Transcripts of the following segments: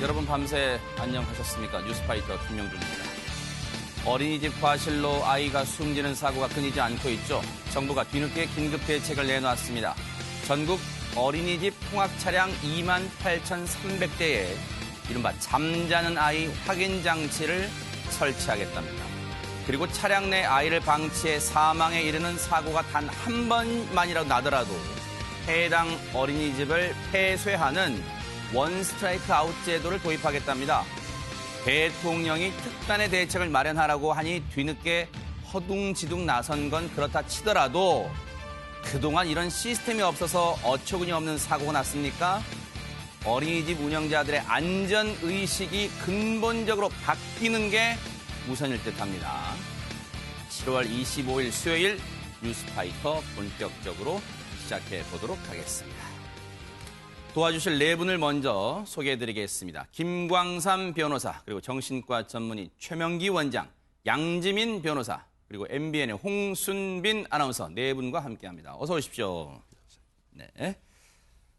여러분 밤새 안녕하셨습니까? 뉴스파이터 김명준입니다. 어린이집 과실로 아이가 숨지는 사고가 끊이지 않고 있죠. 정부가 뒤늦게 긴급 대책을 내놨습니다. 전국 어린이집 통학 차량 28,300대에 이른바 잠자는 아이 확인 장치를 설치하겠답니다. 그리고 차량 내 아이를 방치해 사망에 이르는 사고가 단 한 번만이라도 나더라도 해당 어린이집을 폐쇄하는 원 스트라이크 아웃 제도를 도입하겠답니다. 대통령이 특단의 대책을 마련하라고 하니 뒤늦게 허둥지둥 나선 건 그렇다 치더라도 그동안 이런 시스템이 없어서 어처구니 없는 사고가 났습니까? 어린이집 운영자들의 안전의식이 근본적으로 바뀌는 게 우선일 듯합니다. 7월 25일 수요일 뉴스파이터 본격적으로 시작해 보도록 하겠습니다. 도와주실 네 분을 먼저 소개해드리겠습니다. 김광삼 변호사, 그리고 정신과 전문의 최명기 원장, 양지민 변호사, 그리고 MBN의 홍순빈 아나운서 네 분과 함께합니다. 어서 오십시오. 네,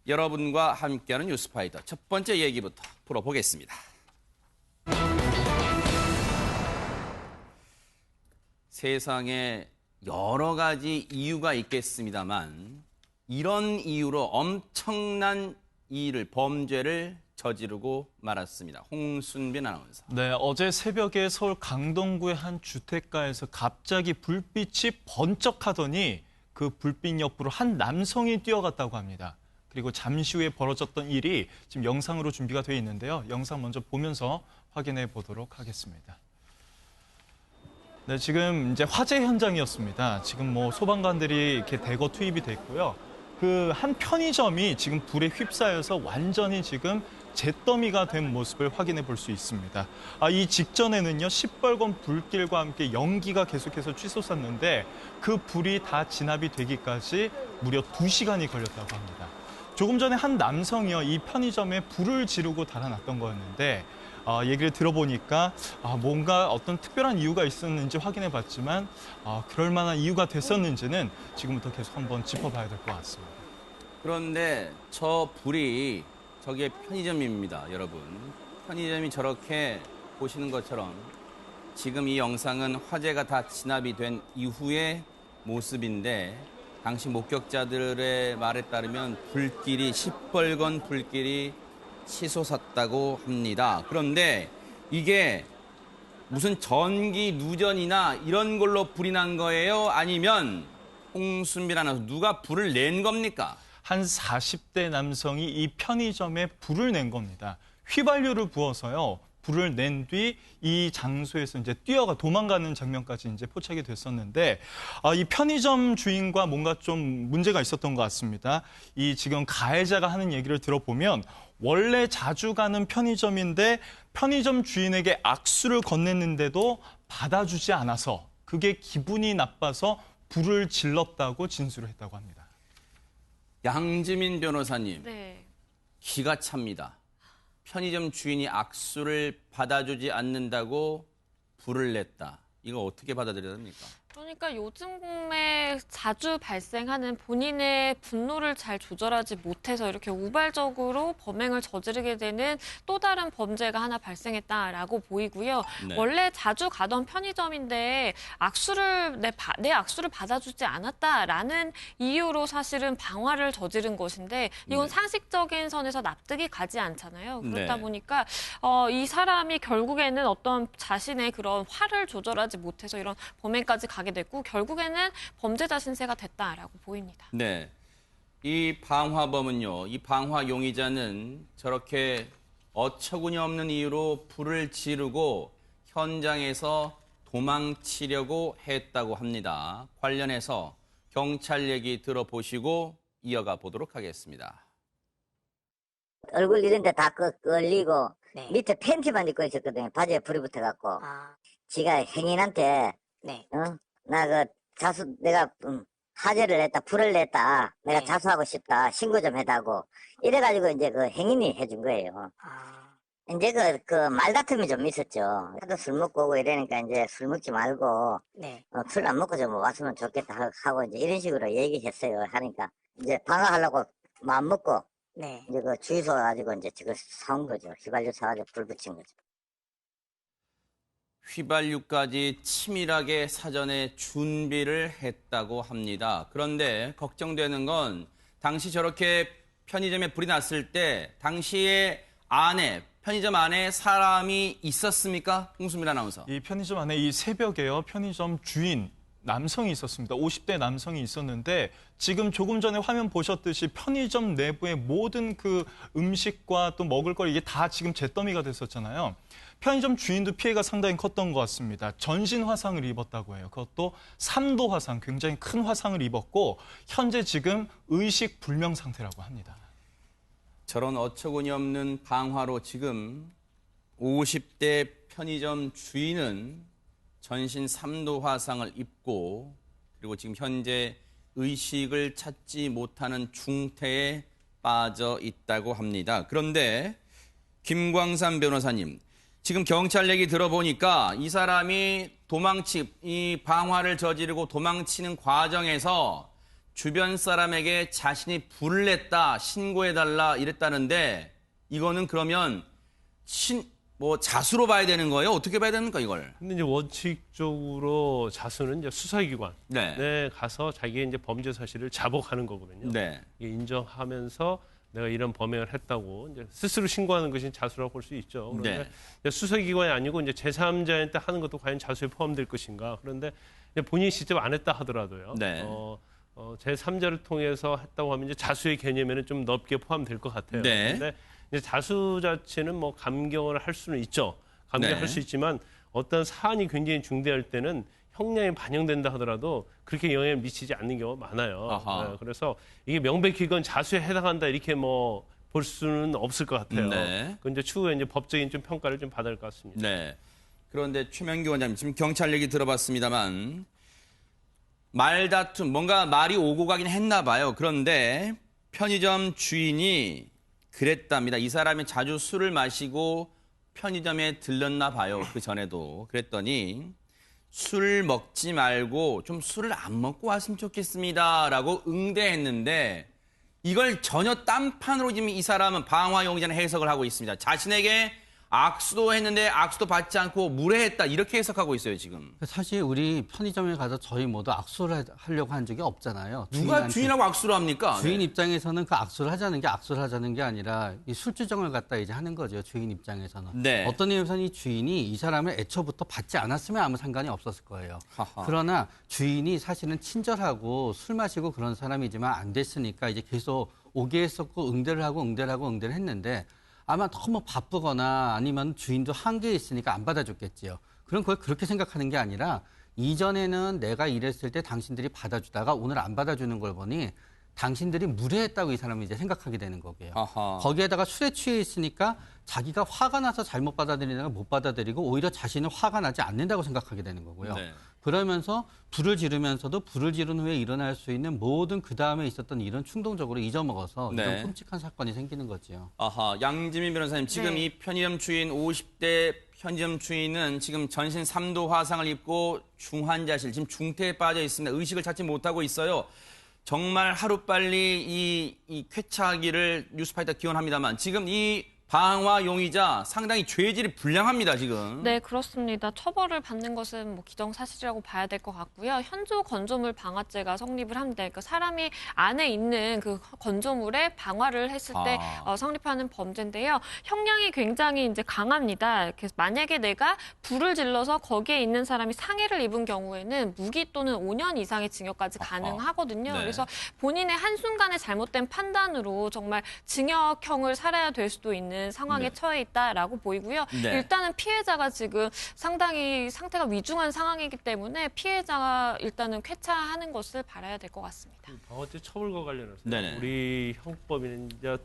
여러분과 함께하는 뉴스파이터 첫 번째 얘기부터 풀어보겠습니다. 세상에 여러 가지 이유가 있겠습니다만 이런 이유로 엄청난 범죄를 저지르고 말았습니다. 홍순빈 아나운서. 네, 어제 새벽에 서울 강동구의 한 주택가에서 갑자기 불빛이 번쩍하더니 그 불빛 옆으로 한 남성이 뛰어갔다고 합니다. 그리고 잠시 후에 벌어졌던 일이 지금 영상으로 준비가 되어 있는데요. 영상 먼저 보면서 확인해 보도록 하겠습니다. 네, 지금 이제 화재 현장이었습니다. 지금 소방관들이 이렇게 대거 투입이 됐고요. 그 한 편의점이 지금 불에 휩싸여서 완전히 지금 잿더미가 된 모습을 확인해 볼 수 있습니다. 이 직전에는요, 시뻘건 불길과 함께 연기가 계속해서 치솟았는데 그 불이 다 진압이 되기까지 무려 2시간이 걸렸다고 합니다. 조금 전에 한 남성이요, 이 편의점에 불을 지르고 달아났던 거였는데 얘기를 들어보니까 뭔가 어떤 특별한 이유가 있었는지 확인해 봤지만 그럴 만한 이유가 됐었는지는 지금부터 계속 한번 짚어봐야 될 것 같습니다. 그런데 저 불이 저게 편의점입니다, 여러분. 편의점이 저렇게 보시는 것처럼 지금 이 영상은 화재가 다 진압이 된 이후의 모습인데 당시 목격자들의 말에 따르면 시뻘건 불길이 치솟았다고 합니다. 그런데 이게 무슨 전기 누전이나 이런 걸로 불이 난 거예요? 아니면 홍순빈 아나운서 누가 불을 낸 겁니까? 한 40대 남성이 이 편의점에 불을 낸 겁니다. 휘발유를 부어서요, 불을 낸 뒤 이 장소에서 이제 도망가는 장면까지 이제 포착이 됐었는데, 이 편의점 주인과 뭔가 좀 문제가 있었던 것 같습니다. 이 지금 가해자가 하는 얘기를 들어보면 원래 자주 가는 편의점인데 편의점 주인에게 악수를 건넸는데도 받아주지 않아서 그게 기분이 나빠서 불을 질렀다고 진술을 했다고 합니다. 양지민 변호사님, 네. 기가 찹니다. 편의점 주인이 악수를 받아주지 않는다고 불을 냈다. 이거 어떻게 받아들여야 합니까? 그러니까 요즘에 자주 발생하는 본인의 분노를 잘 조절하지 못해서 이렇게 우발적으로 범행을 저지르게 되는 또 다른 범죄가 하나 발생했다라고 보이고요. 네. 원래 자주 가던 편의점인데 내 악수를 받아주지 않았다라는 이유로 사실은 방화를 저지른 것인데 이건 네. 상식적인 선에서 납득이 가지 않잖아요. 그렇다 네. 보니까 이 사람이 결국에는 어떤 자신의 그런 화를 조절하지 못해서 이런 범행까지 가게 됐고 결국에는 범죄자 신세가 됐다라고 보입니다. 네, 이 방화범은요, 이 방화 용의자는 저렇게 어처구니 없는 이유로 불을 지르고 현장에서 도망치려고 했다고 합니다. 관련해서 경찰 얘기 들어보시고 이어가 보도록 하겠습니다. 얼굴 이런 데 다 끌리고 네. 밑에 팬티만 입고 있었거든요. 바지에 불이 붙어갖고. 지가 행인한테 네. 나 내가 화재를 냈다, 불을 냈다. 내가 네. 자수하고 싶다. 신고 좀 해달고. 이래가지고 이제 그 행인이 해준 거예요. 이제 그 말다툼이 좀 있었죠. 하도 술 먹고 오고 이러니까 이제 술 먹지 말고 네. 술 안 먹고 좀 왔으면 좋겠다 하고 이제 이런 식으로 얘기했어요. 하니까 이제 방어하려고 마음 먹고 네. 이제 그 주유소 가지고 이제 저거 사온 거죠. 휘발유 사가지고 불 붙인 거죠. 휘발유까지 치밀하게 사전에 준비를 했다고 합니다. 그런데 걱정되는 건 당시 저렇게 편의점에 불이 났을 때 당시에 편의점 안에 사람이 있었습니까? 홍수민 아나운서. 이 편의점 안에 이 새벽에요. 편의점 주인 남성이 있었습니다. 50대 남성이 있었는데 지금 조금 전에 화면 보셨듯이 편의점 내부의 모든 그 음식과 또 먹을 걸 이게 다 지금 잿더미가 됐었잖아요. 편의점 주인도 피해가 상당히 컸던 것 같습니다. 전신 화상을 입었다고 해요. 그것도 3도 화상, 굉장히 큰 화상을 입었고 현재 지금 의식 불명 상태라고 합니다. 저런 어처구니 없는 방화로 지금 50대 편의점 주인은 전신 3도 화상을 입고 그리고 지금 현재 의식을 찾지 못하는 중태에 빠져 있다고 합니다. 그런데 김광삼 변호사님, 지금 경찰 얘기 들어보니까 이 사람이 이 방화를 저지르고 도망치는 과정에서 주변 사람에게 자신이 불을 냈다, 신고해달라 이랬다는데 이거는 그러면 자수로 봐야 되는 거예요? 어떻게 봐야 됩니까, 이걸? 근데 이제 원칙적으로 자수는 이제 수사기관에 네. 가서 자기의 이제 범죄 사실을 자복하는 거거든요. 네. 이게 인정하면서 내가 이런 범행을 했다고 이제 스스로 신고하는 것이 자수라고 볼 수 있죠. 그런데 네. 수사기관이 아니고 이제 제3자한테 하는 것도 과연 자수에 포함될 것인가? 그런데 이제 본인이 직접 안 했다 하더라도요. 네. 제3자를 통해서 했다고 하면 이제 자수의 개념에는 좀 넓게 포함될 것 같아요. 네. 그런데 이제 자수 자체는 뭐 감경을 할 수는 있죠. 감경할 네. 수 있지만 어떤 사안이 굉장히 중대할 때는 형량이 반영된다 하더라도 그렇게 영향을 미치지 않는 경우가 많아요. 네, 그래서 이게 명백히 이건 자수에 해당한다 이렇게 뭐 볼 수는 없을 것 같아요. 네. 그 이제 추후에 이제 법적인 좀 평가를 좀 받을 것 같습니다. 네. 그런데 최명기 원장님, 지금 경찰 얘기 들어봤습니다만 말다툼, 뭔가 말이 오고 가긴 했나 봐요. 그런데 편의점 주인이 그랬답니다. 이 사람이 자주 술을 마시고 편의점에 들렀나 봐요. 그 전에도. 그랬더니 술 먹지 말고 좀 술을 안 먹고 왔으면 좋겠습니다. 라고 응대했는데 이걸 전혀 딴판으로 지금 이 사람은 방화 용의자는 해석을 하고 있습니다. 자신에게 악수도 했는데 악수도 받지 않고 무례했다 이렇게 해석하고 있어요 지금. 사실 우리 편의점에 가서 저희 모두 악수를 하려고 한 적이 없잖아요. 누가 주인하고 악수를 합니까? 주인 네. 입장에서는 그 악수를 하자는 게 아니라 이 술주정을 갖다 이제 하는 거죠. 주인 입장에서는. 네. 어떤 의미에서는 이 주인이 이 사람을 애초부터 받지 않았으면 아무 상관이 없었을 거예요. 하하. 그러나 주인이 사실은 친절하고 술 마시고 그런 사람이지만 안 됐으니까 이제 계속 오게 했었고 응대를 하고 했는데 아마 너무 바쁘거나 아니면 주인도 한계에 있으니까 안 받아줬겠지요. 그럼 그걸 그렇게 생각하는 게 아니라 이전에는 내가 이랬을 때 당신들이 받아주다가 오늘 안 받아주는 걸 보니 당신들이 무례했다고 이 사람이 이제 생각하게 되는 거고요. 아하. 거기에다가 술에 취해 있으니까 자기가 화가 나서 잘못 받아들이는 걸 못 받아들이고 오히려 자신은 화가 나지 않는다고 생각하게 되는 거고요. 네. 그러면서 불을 지르면서도 불을 지른 후에 일어날 수 있는 모든 그 다음에 있었던 일은 충동적으로 잊어먹어서 네. 이런 끔찍한 사건이 생기는 거지요. 아하, 양지민 변호사님, 지금 네. 이 편의점 주인 50대 편의점 주인은 지금 전신 3도 화상을 입고 중환자실, 지금 중태에 빠져 있습니다. 의식을 찾지 못하고 있어요. 정말 하루빨리 이 쾌차하기를 뉴스파이터 기원합니다만 지금 이 방화 용의자 상당히 죄질이 불량합니다, 지금. 네, 그렇습니다. 처벌을 받는 것은 뭐 기정사실이라고 봐야 될 것 같고요. 현조 건조물 방화죄가 성립을 합니다. 그러니까 사람이 안에 있는 그 건조물에 방화를 했을 때 성립하는 범죄인데요. 형량이 굉장히 이제 강합니다. 그래서 만약에 내가 불을 질러서 거기에 있는 사람이 상해를 입은 경우에는 무기 또는 5년 이상의 징역까지 가능하거든요. 네. 그래서 본인의 한순간의 잘못된 판단으로 정말 징역형을 살아야 될 수도 있는 상황에 네. 처해 있다라고 보이고요. 네. 일단은 피해자가 지금 상당히 상태가 위중한 상황이기 때문에 피해자가 일단은 쾌차하는 것을 바라야 될 것 같습니다. 방화죄 처벌과 관련해서 네네. 우리 형법에는 이제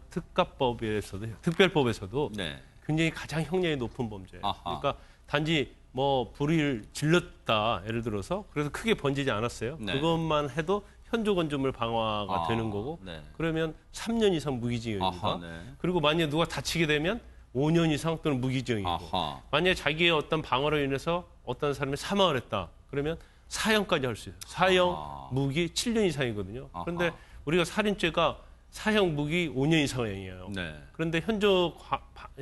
특별법에서도 네. 굉장히 가장 형량이 높은 범죄예요. 아하. 그러니까 단지 뭐 불을 질렀다 예를 들어서 그래서 크게 번지지 않았어요. 네. 그것만 해도 현조 건조물 방화가 되는 거고 네. 그러면 3년 이상 무기징역입니다. 아하, 네. 그리고 만약에 누가 다치게 되면 5년 이상 또는 무기징역이고 아하. 만약에 자기의 어떤 방화로 인해서 어떤 사람이 사망을 했다. 그러면 사형까지 할 수 있어요. 사형, 아하. 무기 7년 이상이거든요. 아하. 그런데 우리가 살인죄가 사형 무기 5년 이상형이에요. 네. 그런데 현조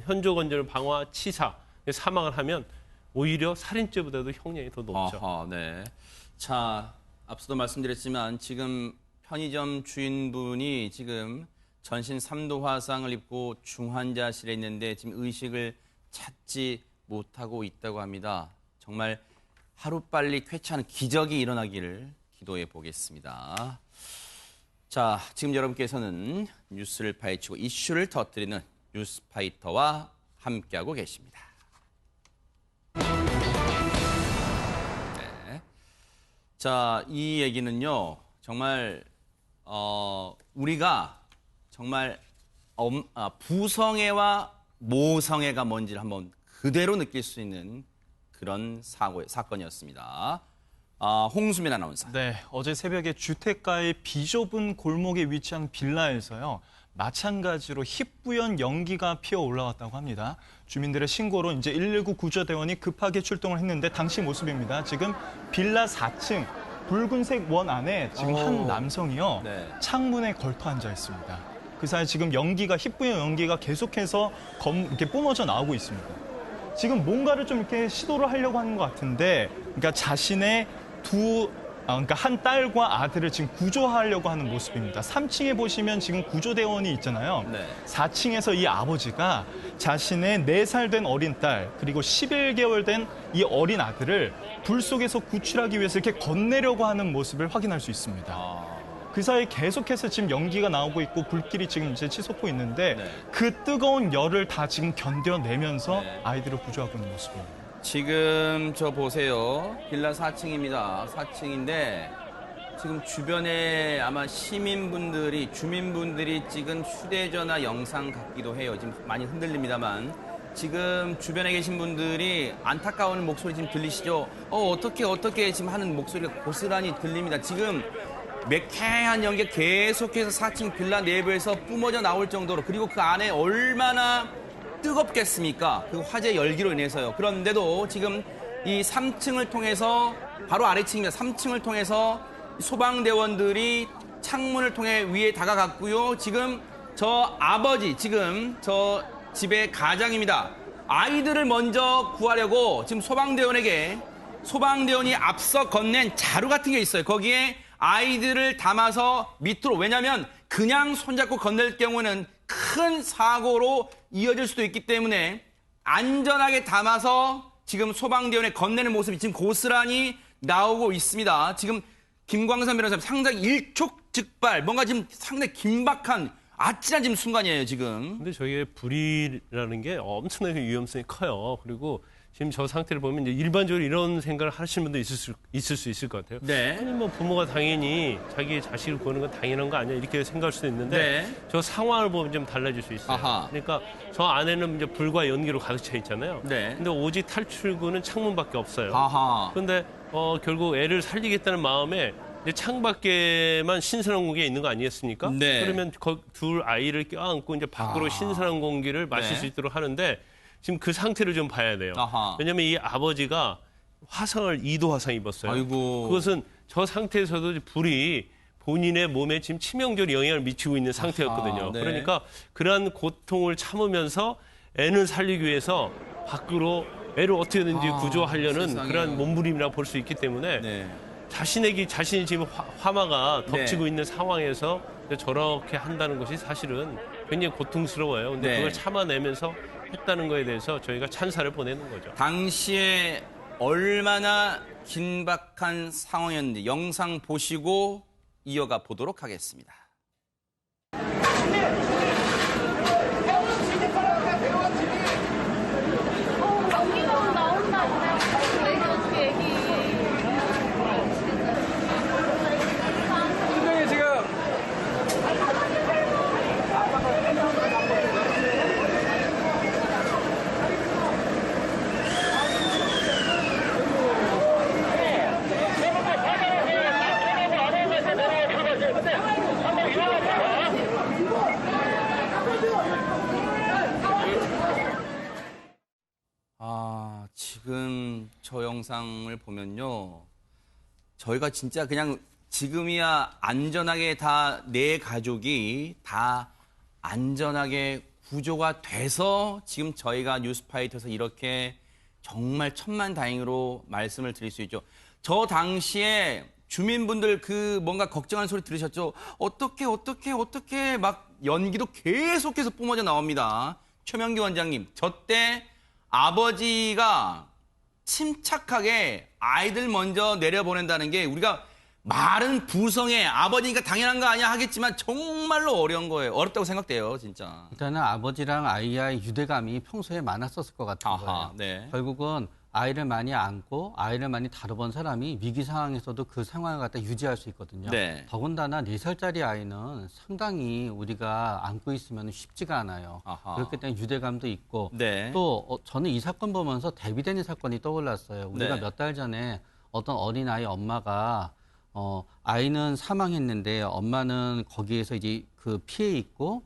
건전을 방화, 치사, 사망을 하면 오히려 살인죄보다도 형량이 더 높죠. 아하, 네. 자, 앞서도 말씀드렸지만 지금 편의점 주인분이 지금 전신 3도 화상을 입고 중환자실에 있는데 지금 의식을 찾지 못하고 있다고 합니다. 정말 하루빨리 쾌차한 기적이 일어나기를 기도해 보겠습니다. 자, 지금 여러분께서는 뉴스를 파헤치고 이슈를 터뜨리는 뉴스파이터와 함께하고 계십니다. 네. 자, 이 얘기는요, 정말 우리가 정말 부성애와 모성애가 뭔지를 한번 그대로 느낄 수 있는 그런 사건이었습니다. 홍수민 아나운서. 네, 어제 새벽에 주택가의 비좁은 골목에 위치한 빌라에서요. 마찬가지로 희뿌연 연기가 피어 올라왔다고 합니다. 주민들의 신고로 이제 119 구조대원이 급하게 출동을 했는데 당시 모습입니다. 지금 빌라 4층 붉은색 원 안에 지금 한 남성이요. 네. 창문에 걸터 앉아 있습니다. 그 사이 지금 희뿌연 연기가 계속해서 이렇게 뿜어져 나오고 있습니다. 지금 뭔가를 좀 이렇게 시도를 하려고 하는 것 같은데, 그러니까 자신의 그러니까 한 딸과 아들을 지금 구조하려고 하는 모습입니다. 3층에 보시면 지금 구조대원이 있잖아요. 네. 4층에서 이 아버지가 자신의 4살 된 어린 딸, 그리고 11개월 된 이 어린 아들을 불 속에서 구출하기 위해서 이렇게 건네려고 하는 모습을 확인할 수 있습니다. 그 사이 계속해서 지금 연기가 나오고 있고 불길이 지금 이제 치솟고 있는데 네. 그 뜨거운 열을 다 지금 견뎌내면서 네. 아이들을 구조하고 있는 모습입니다. 지금 저 보세요. 빌라 4층입니다. 4층인데 지금 주변에 아마 주민분들이 찍은 휴대전화 영상 같기도 해요. 지금 많이 흔들립니다만 지금 주변에 계신 분들이 안타까운 목소리 지금 들리시죠? 어떻게 지금 하는 목소리가 고스란히 들립니다. 지금 매캐한 연기가 계속해서 4층 빌라 내부에서 뿜어져 나올 정도로, 그리고 그 안에 얼마나 뜨겁겠습니까? 그 화재 열기로 인해서요. 그런데도 지금 이 3층을 통해서, 바로 아래층입니다. 3층을 통해서 소방대원들이 창문을 통해 위에 다가갔고요. 지금 저 아버지, 지금 저 집의 가장입니다. 아이들을 먼저 구하려고 지금 소방대원이 앞서 건넨 자루 같은 게 있어요. 거기에 아이들을 담아서 밑으로, 왜냐하면 그냥 손잡고 건넬 경우는 큰 사고로 이어질 수도 있기 때문에 안전하게 담아서 지금 소방대원에 건네는 모습이 지금 고스란히 나오고 있습니다. 지금 김광선 변호사님 상당히 일촉즉발, 뭔가 지금 상당히 긴박한 아찔한 지금 순간이에요, 지금. 근데 저게 불이라는 게 엄청나게 위험성이 커요. 그리고 지금 저 상태를 보면 이제 일반적으로 이런 생각을 하시는 분도 있을 수 있을 것 같아요. 네. 아니 뭐 부모가 당연히 자기 자식을 구하는 건 당연한 거 아니야 이렇게 생각할 수도 있는데 네. 저 상황을 보면 좀 달라질 수 있어요. 아하. 그러니까 저 안에는 이제 불과 연기로 가득 차 있잖아요. 네. 근데 오직 탈출구는 창문밖에 없어요. 아하. 그런데 결국 애를 살리겠다는 마음에 이제 창밖에만 신선한 공기가 있는 거 아니겠습니까? 네. 그러면 둘 아이를 껴안고 이제 밖으로 신선한 공기를 마실 네. 수 있도록 하는데 지금 그 상태를 좀 봐야 돼요. 아하. 왜냐하면 이 아버지가 화상을 2도 화상 입었어요. 아이고. 그것은 저 상태에서도 불이 본인의 몸에 지금 치명적인 영향을 미치고 있는 상태였거든요. 아하, 네. 그러니까 그러한 고통을 참으면서 애는 살리기 위해서 밖으로 애를 어떻게든지 구조하려는 세상에요. 그런 몸부림이라고 볼 수 있기 때문에 네. 자신이 지금 화마가 덮치고 네. 있는 상황에서 저렇게 한다는 것이 사실은 굉장히 고통스러워요. 근데 네. 그걸 참아내면서 했다는 거에 대해서 저희가 찬사를 보내는 거죠. 당시에 얼마나 긴박한 상황이었는지 영상 보시고 이어가 보도록 하겠습니다. 지금 저 영상을 보면요. 저희가 진짜 그냥 지금이야 안전하게 다 내 가족이 다 안전하게 구조가 돼서 지금 저희가 뉴스파이터에서 이렇게 정말 천만다행으로 말씀을 드릴 수 있죠. 저 당시에 주민분들 그 뭔가 걱정하는 소리 들으셨죠? 어떻게 막 연기도 계속해서 뿜어져 나옵니다. 최명기 원장님, 저 때 아버지가 침착하게 아이들 먼저 내려보낸다는 게 우리가 말은 부성에 아버지니까 당연한 거 아니야 하겠지만 정말로 어려운 거예요. 어렵다고 생각돼요, 진짜. 일단은 아버지랑 아이와의 유대감이 평소에 많았었을 것 같은 거예요. 네. 결국은 아이를 많이 안고 아이를 많이 다뤄본 사람이 위기 상황에서도 그 상황을 갖다 유지할 수 있거든요. 네. 더군다나 4살짜리 아이는 상당히 우리가 안고 있으면 쉽지가 않아요. 아하. 그렇기 때문에 유대감도 있고 네. 또 저는 이 사건 보면서 대비되는 사건이 떠올랐어요. 우리가 네. 몇 달 전에 어떤 어린아이 엄마가 아이는 사망했는데 엄마는 거기에서 이제 그 피해 있고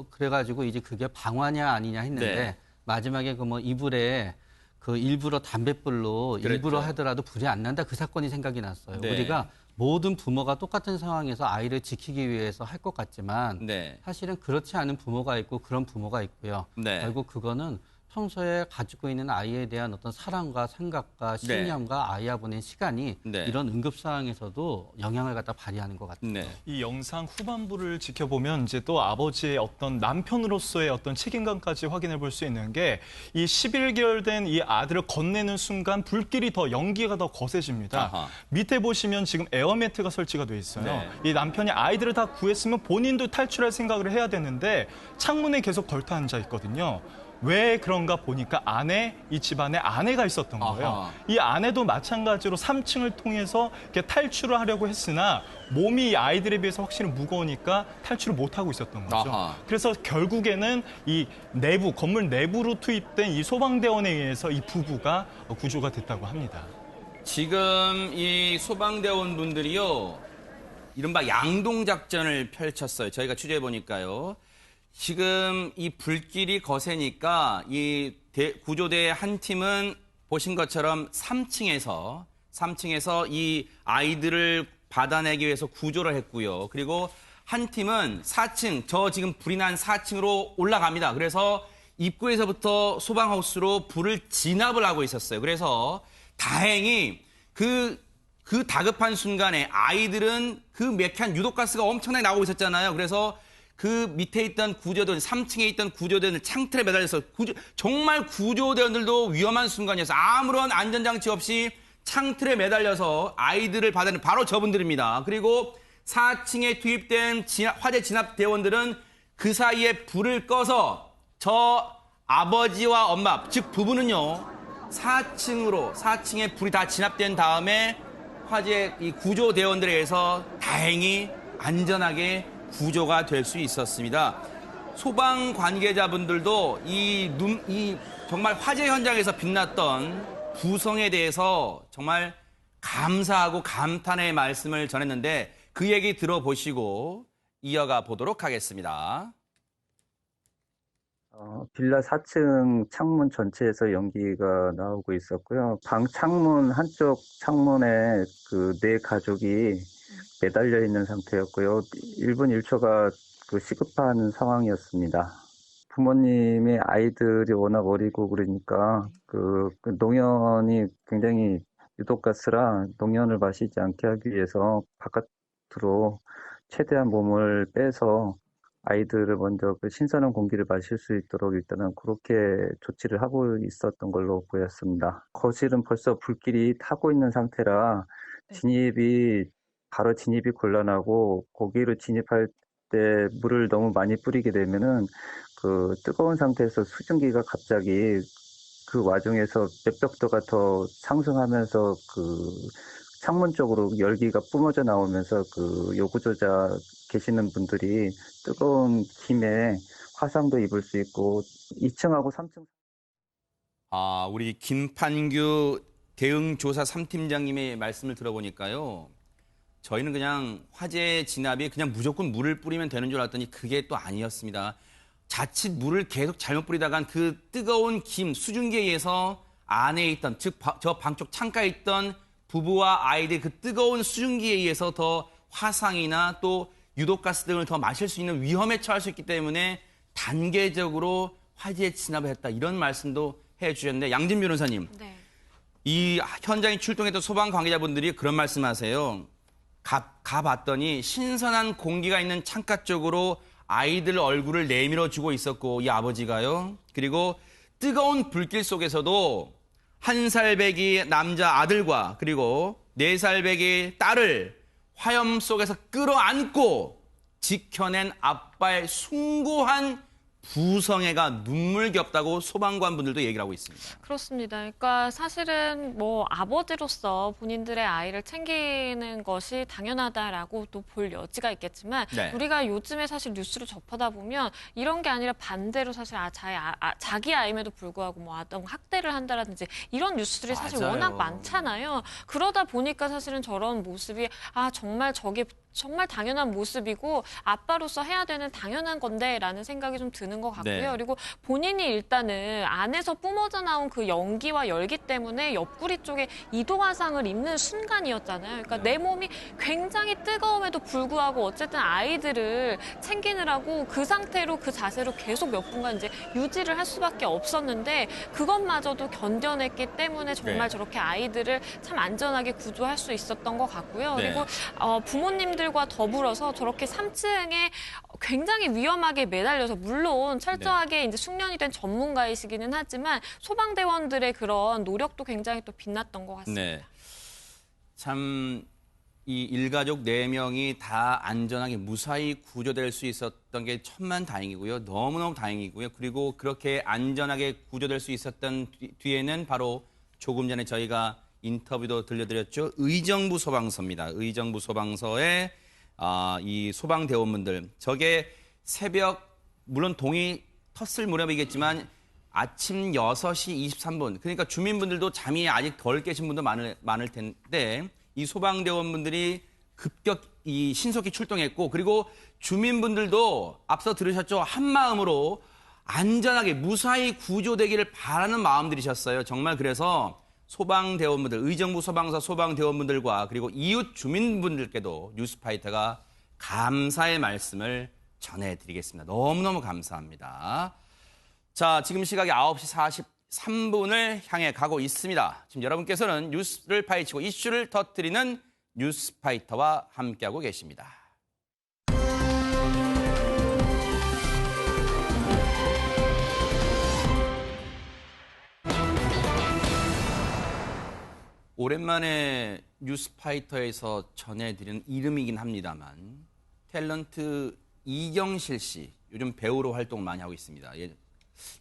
그래가지고 이제 그게 방화냐 아니냐 했는데 네. 마지막에 그 뭐 이불에 그 일부러 담뱃불로 그랬죠. 일부러 하더라도 불이 안 난다 그 사건이 생각이 났어요. 네. 우리가 모든 부모가 똑같은 상황에서 아이를 지키기 위해서 할 것 같지만 네. 사실은 그렇지 않은 부모가 있고 그런 부모가 있고요. 네. 결국 그거는 평소에 가지고 있는 아이에 대한 어떤 사랑과 생각과 신념과 아이와 보낸 시간이 네. 이런 응급 상황에서도 영향을 갖다 발휘하는 것 같아요. 네. 이 영상 후반부를 지켜보면 이제 또 아버지의 어떤 남편으로서의 어떤 책임감까지 확인해 볼 수 있는 게 이 11개월 된 이 아들을 건네는 순간 불길이 더 연기가 더 거세집니다. 아하. 밑에 보시면 지금 에어매트가 설치가 돼 있어요. 네. 이 남편이 아이들을 다 구했으면 본인도 탈출할 생각을 해야 되는데 창문에 계속 걸터 앉아 있거든요. 왜 그런가 보니까 이 집안에 아내가 있었던 거예요. 아하. 이 아내도 마찬가지로 3층을 통해서 이렇게 탈출을 하려고 했으나 몸이 아이들에 비해서 확실히 무거우니까 탈출을 못하고 있었던 거죠. 아하. 그래서 결국에는 이 건물 내부로 투입된 이 소방대원에 의해서 이 부부가 구조가 됐다고 합니다. 지금 이 소방대원 분들이요, 이른바 양동작전을 펼쳤어요. 저희가 취재해보니까요. 지금 이 불길이 거세니까 이 구조대 한 팀은 보신 것처럼 3층에서 이 아이들을 받아내기 위해서 구조를 했고요. 그리고 한 팀은 4층, 저 지금 불이 난 4층으로 올라갑니다. 그래서 입구에서부터 소방하우스로 불을 진압을 하고 있었어요. 그래서 다행히 그 다급한 순간에 아이들은 그 맥한 유독가스가 엄청나게 나오고 있었잖아요. 그래서 그 밑에 있던 구조대원, 3층에 있던 구조대원들 창틀에 매달려서 정말 구조대원들도 위험한 순간이었어요. 아무런 안전장치 없이 창틀에 매달려서 아이들을 받아내는 바로 저분들입니다. 그리고 4층에 투입된 화재 진압 대원들은 그 사이에 불을 꺼서 저 아버지와 엄마, 즉 부부는요, 4층에 불이 다 진압된 다음에 화재 이 구조대원들에 의해서 다행히 안전하게 구조가 될 수 있었습니다. 소방 관계자분들도 이 정말 화재 현장에서 빛났던 부성에 대해서 정말 감사하고 감탄의 말씀을 전했는데 그 얘기 들어보시고 이어가 보도록 하겠습니다. 빌라 4층 창문 전체에서 연기가 나오고 있었고요. 방 창문 한쪽 창문에 그 네 가족이 매달려 있는 상태였고요. 1분 1초가 시급한 상황이었습니다. 부모님의 아이들이 워낙 어리고 그러니까 그 농연이 굉장히 유독가스라 농연을 마시지 않게 하기 위해서 바깥으로 최대한 몸을 빼서 아이들을 먼저 신선한 공기를 마실 수 있도록 일단은 그렇게 조치를 하고 있었던 걸로 보였습니다. 거실은 벌써 불길이 타고 있는 상태라 바로 진입이 곤란하고 거기로 진입할 때 물을 너무 많이 뿌리게 되면은 그 뜨거운 상태에서 수증기가 갑자기 그 와중에서 몇백도가 더 상승하면서 그 창문 쪽으로 열기가 뿜어져 나오면서 그 요구조자 계시는 분들이 뜨거운 김에 화상도 입을 수 있고 2층하고 3층. 우리 김판규 대응조사 3팀장님의 말씀을 들어보니까요. 저희는 그냥 화재 진압이 그냥 무조건 물을 뿌리면 되는 줄 알았더니 그게 또 아니었습니다. 자칫 물을 계속 잘못 뿌리다간 그 뜨거운 김, 수증기에 의해서 안에 있던, 즉 저 방쪽 창가에 있던 부부와 아이들의 그 뜨거운 수증기에 의해서 더 화상이나 또 유독가스 등을 더 마실 수 있는 위험에 처할 수 있기 때문에 단계적으로 화재 진압을 했다. 이런 말씀도 해주셨는데 양진 변호사님. 네. 이 현장에 출동했던 소방 관계자분들이 그런 말씀하세요. 가봤더니 신선한 공기가 있는 창가 쪽으로 아이들 얼굴을 내밀어 주고 있었고 이 아버지가요. 그리고 뜨거운 불길 속에서도 1살 배기 남자 아들과 그리고 4살 배기 딸을 화염 속에서 끌어안고 지켜낸 아빠의 숭고한 부성애가 눈물겹다고 소방관 분들도 얘기를 하고 있습니다. 그렇습니다. 그러니까 사실은 뭐 아버지로서 본인들의 아이를 챙기는 것이 당연하다라고 또 볼 여지가 있겠지만 네. 우리가 요즘에 사실 뉴스를 접하다 보면 이런 게 아니라 반대로 사실 자기 아임에도 불구하고 뭐 아동 학대를 한다라든지 이런 뉴스들이 사실 맞아요. 워낙 많잖아요. 그러다 보니까 사실은 저런 모습이 정말 저게 정말 당연한 모습이고 아빠로서 해야 되는 당연한 건데라는 생각이 좀 드는 것 같고요. 네. 그리고 본인이 일단은 안에서 뿜어져 나온 그 연기와 열기 때문에 옆구리 쪽에 이도화상을 입는 순간이었잖아요. 그러니까 내 몸이 굉장히 뜨거움에도 불구하고 어쨌든 아이들을 챙기느라고 그 상태로 그 자세로 계속 몇 분간 이제 유지를 할 수밖에 없었는데 그것마저도 견뎌냈기 때문에 정말 네. 저렇게 아이들을 참 안전하게 구조할 수 있었던 것 같고요. 네. 그리고 부모님들과 더불어서 저렇게 3층에 굉장히 위험하게 매달려서 물론 철저하게 이제 숙련이 된 전문가이시기는 하지만 소방대원들의 그런 노력도 굉장히 또 빛났던 것 같습니다. 네. 참, 이 일가족 4명이 다 안전하게 무사히 구조될 수 있었던 게 천만다행이고요. 너무너무 다행이고요. 그리고 그렇게 안전하게 구조될 수 있었던 뒤에는 바로 조금 전에 저희가 인터뷰도 들려드렸죠. 의정부 소방서입니다. 의정부 소방서의 이 소방대원분들. 저게 새벽, 물론 동이 텄을 무렵이겠지만 아침 6시 23분. 그러니까 주민분들도 잠이 아직 덜 깨신 분도 많을 텐데 이 소방대원분들이 급격히 신속히 출동했고 그리고 주민분들도 앞서 들으셨죠. 한마음으로 안전하게 무사히 구조되기를 바라는 마음들이셨어요. 정말 그래서 소방대원분들, 의정부 소방서 소방대원분들과 그리고 이웃 주민분들께도 뉴스파이터가 감사의 말씀을 전해드리겠습니다. 너무너무 감사합니다. 자, 지금 시각이 9시 43분을 향해 가고 있습니다. 지금 여러분께서는 뉴스를 파헤치고 이슈를 터뜨리는 뉴스파이터와 함께하고 계십니다. 오랜만에 뉴스파이터에서 전해드리는 이름이긴 합니다만 탤런트 이경실 씨, 요즘 배우로 활동 많이 하고 있습니다.